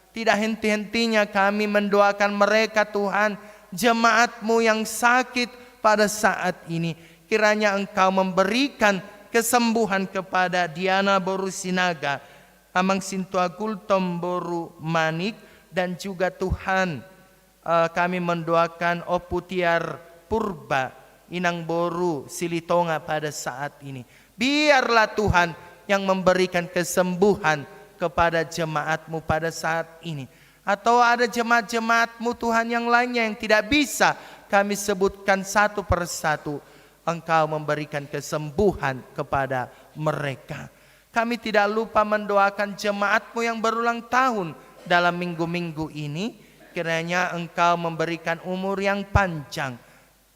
Tidak henti-hentinya kami mendoakan mereka Tuhan, jemaat-Mu yang sakit pada saat ini. Kiranya Engkau memberikan kesembuhan kepada Diana Boru Sinaga, Amang Sintua Gultom Boru Manik, dan juga Tuhan kami mendoakan Oputiar Purba, Inang Boru Silitonga pada saat ini. Biarlah Tuhan yang memberikan kesembuhan kepada jemaat-Mu pada saat ini. Atau ada jemaat-jemaat-Mu Tuhan yang lainnya yang tidak bisa kami sebutkan satu persatu. Engkau memberikan kesembuhan kepada mereka. Kami tidak lupa mendoakan jemaat-Mu yang berulang tahun dalam minggu-minggu ini. Kiranya Engkau memberikan umur yang panjang.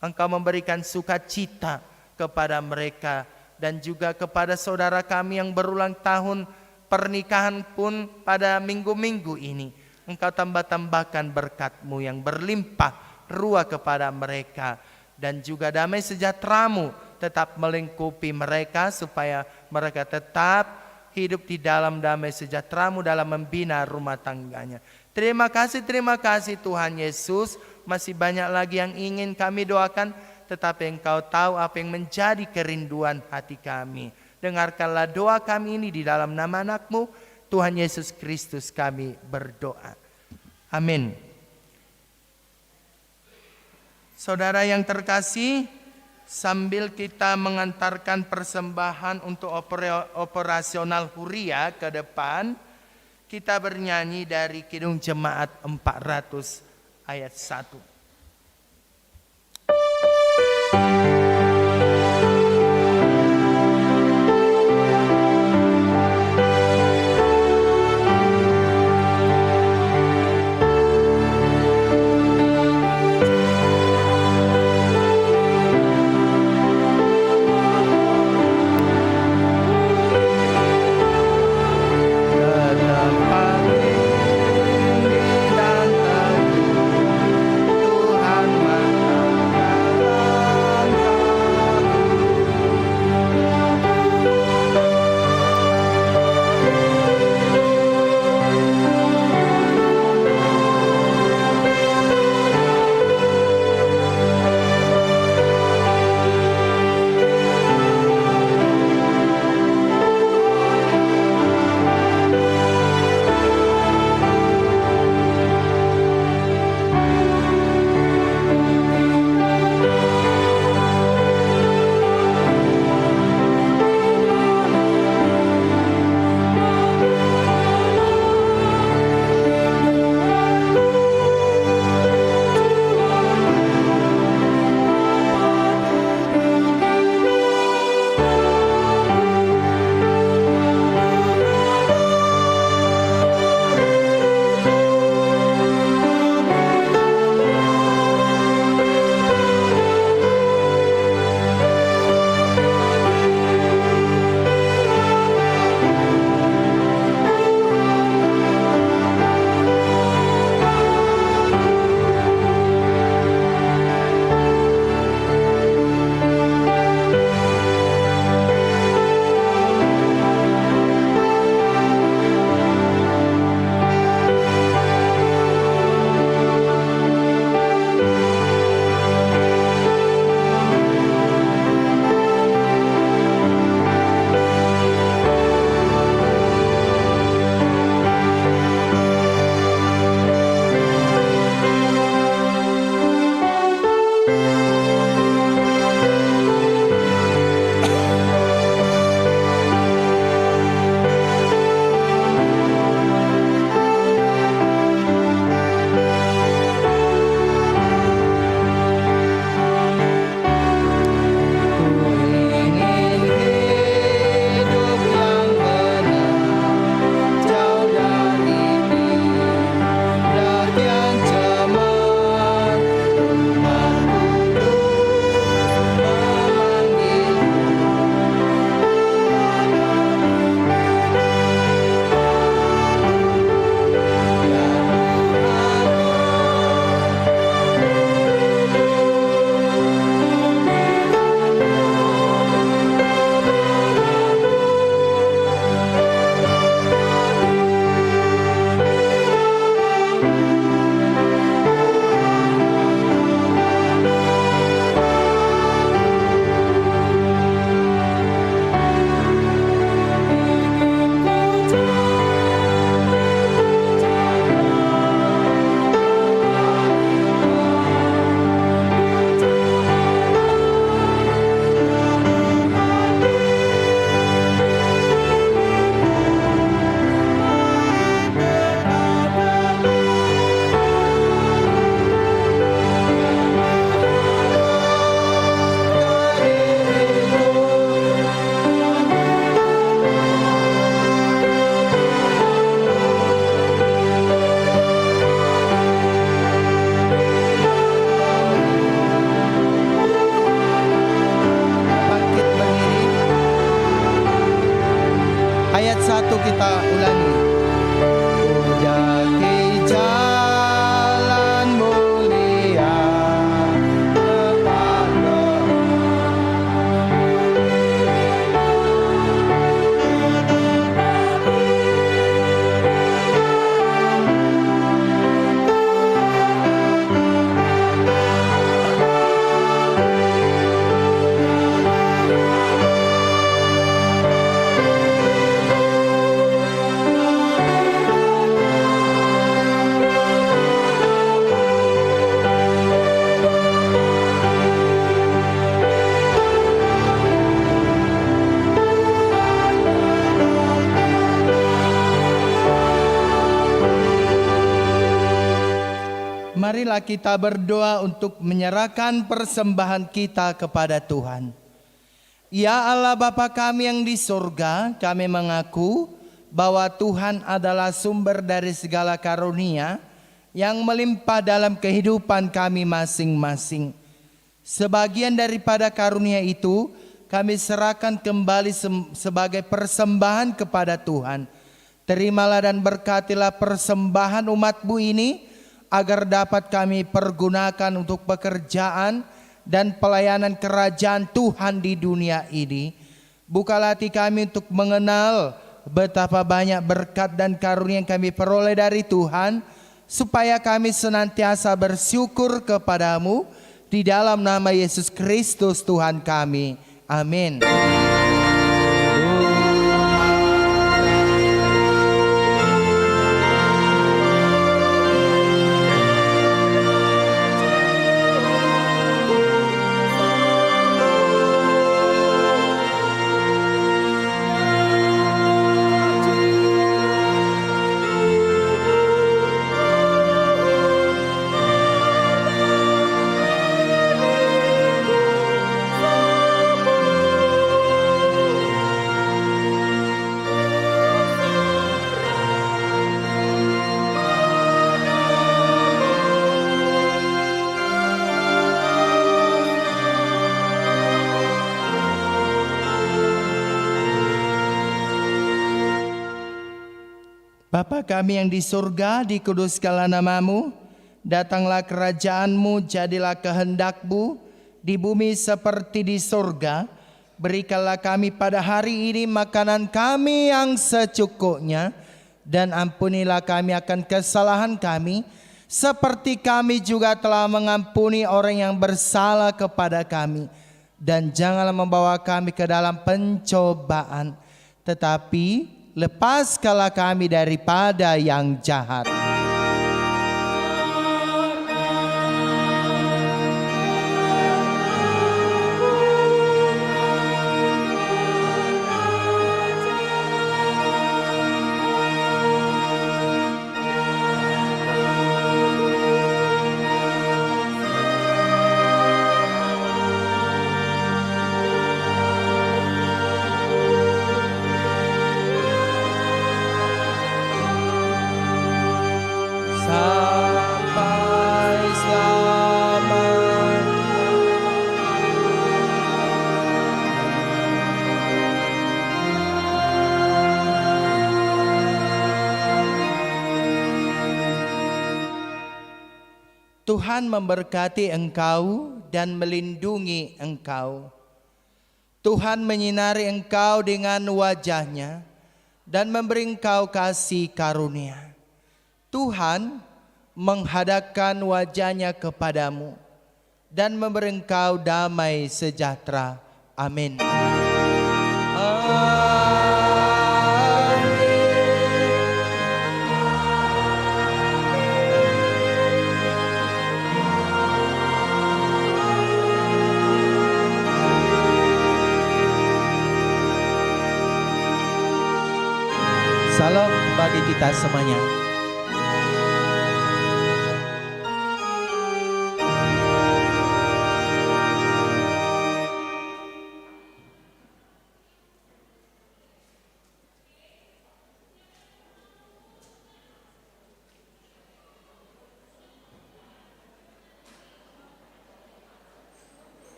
Engkau memberikan sukacita kepada mereka. Dan juga kepada saudara kami yang berulang tahun pernikahan pun pada minggu-minggu ini. Engkau tambah-tambahkan berkat-Mu yang berlimpah ruah kepada mereka. Dan juga damai sejahtera-Mu tetap melingkupi mereka supaya mereka tetap hidup di dalam damai sejahtera-Mu dalam membina rumah tangganya. Terima kasih Tuhan Yesus. Masih banyak lagi yang ingin kami doakan, tetapi Engkau tahu apa yang menjadi kerinduan hati kami. Dengarkanlah doa kami ini di dalam nama anak-Mu, Tuhan Yesus Kristus kami berdoa. Amin. Saudara yang terkasih, sambil kita mengantarkan persembahan untuk operasional Huria ke depan, kita bernyanyi dari Kidung Jemaat 400 ayat 1. Tuhan Ayat 1 kita ulangi. Jati jalan mulia kepada Marilah kita berdoa untuk menyerahkan persembahan kita kepada Tuhan. Ya Allah Bapa kami yang di surga, kami mengaku bahwa Tuhan adalah sumber dari segala karunia yang melimpah dalam kehidupan kami masing-masing. Sebagian daripada karunia itu kami serahkan kembali sebagai persembahan kepada Tuhan. Terimalah dan berkatilah persembahan umat-Mu ini, agar dapat kami pergunakan untuk pekerjaan dan pelayanan kerajaan Tuhan di dunia ini. Bukalah hati kami untuk mengenal betapa banyak berkat dan karunia yang kami peroleh dari Tuhan, supaya kami senantiasa bersyukur kepadamu di dalam nama Yesus Kristus Tuhan kami. Amin. Bapa kami yang di surga, dikuduskanlah namamu, datanglah kerajaanmu, jadilah kehendak-Mu di bumi seperti di surga. Berikanlah kami pada hari ini makanan kami yang secukupnya, dan ampunilah kami akan kesalahan kami, seperti kami juga telah mengampuni orang yang bersalah kepada kami. Dan janganlah membawa kami ke dalam pencobaan, tetapi lepaskanlah kami daripada yang jahat. Sampai selamanya. Tuhan memberkati engkau dan melindungi engkau. Tuhan menyinari engkau dengan wajah-Nya dan memberi engkau kasih karunia. Tuhan menghadapkan wajah-Nya kepadamu dan memberi engkau damai sejahtera. Amin. Salam bagi kita semuanya.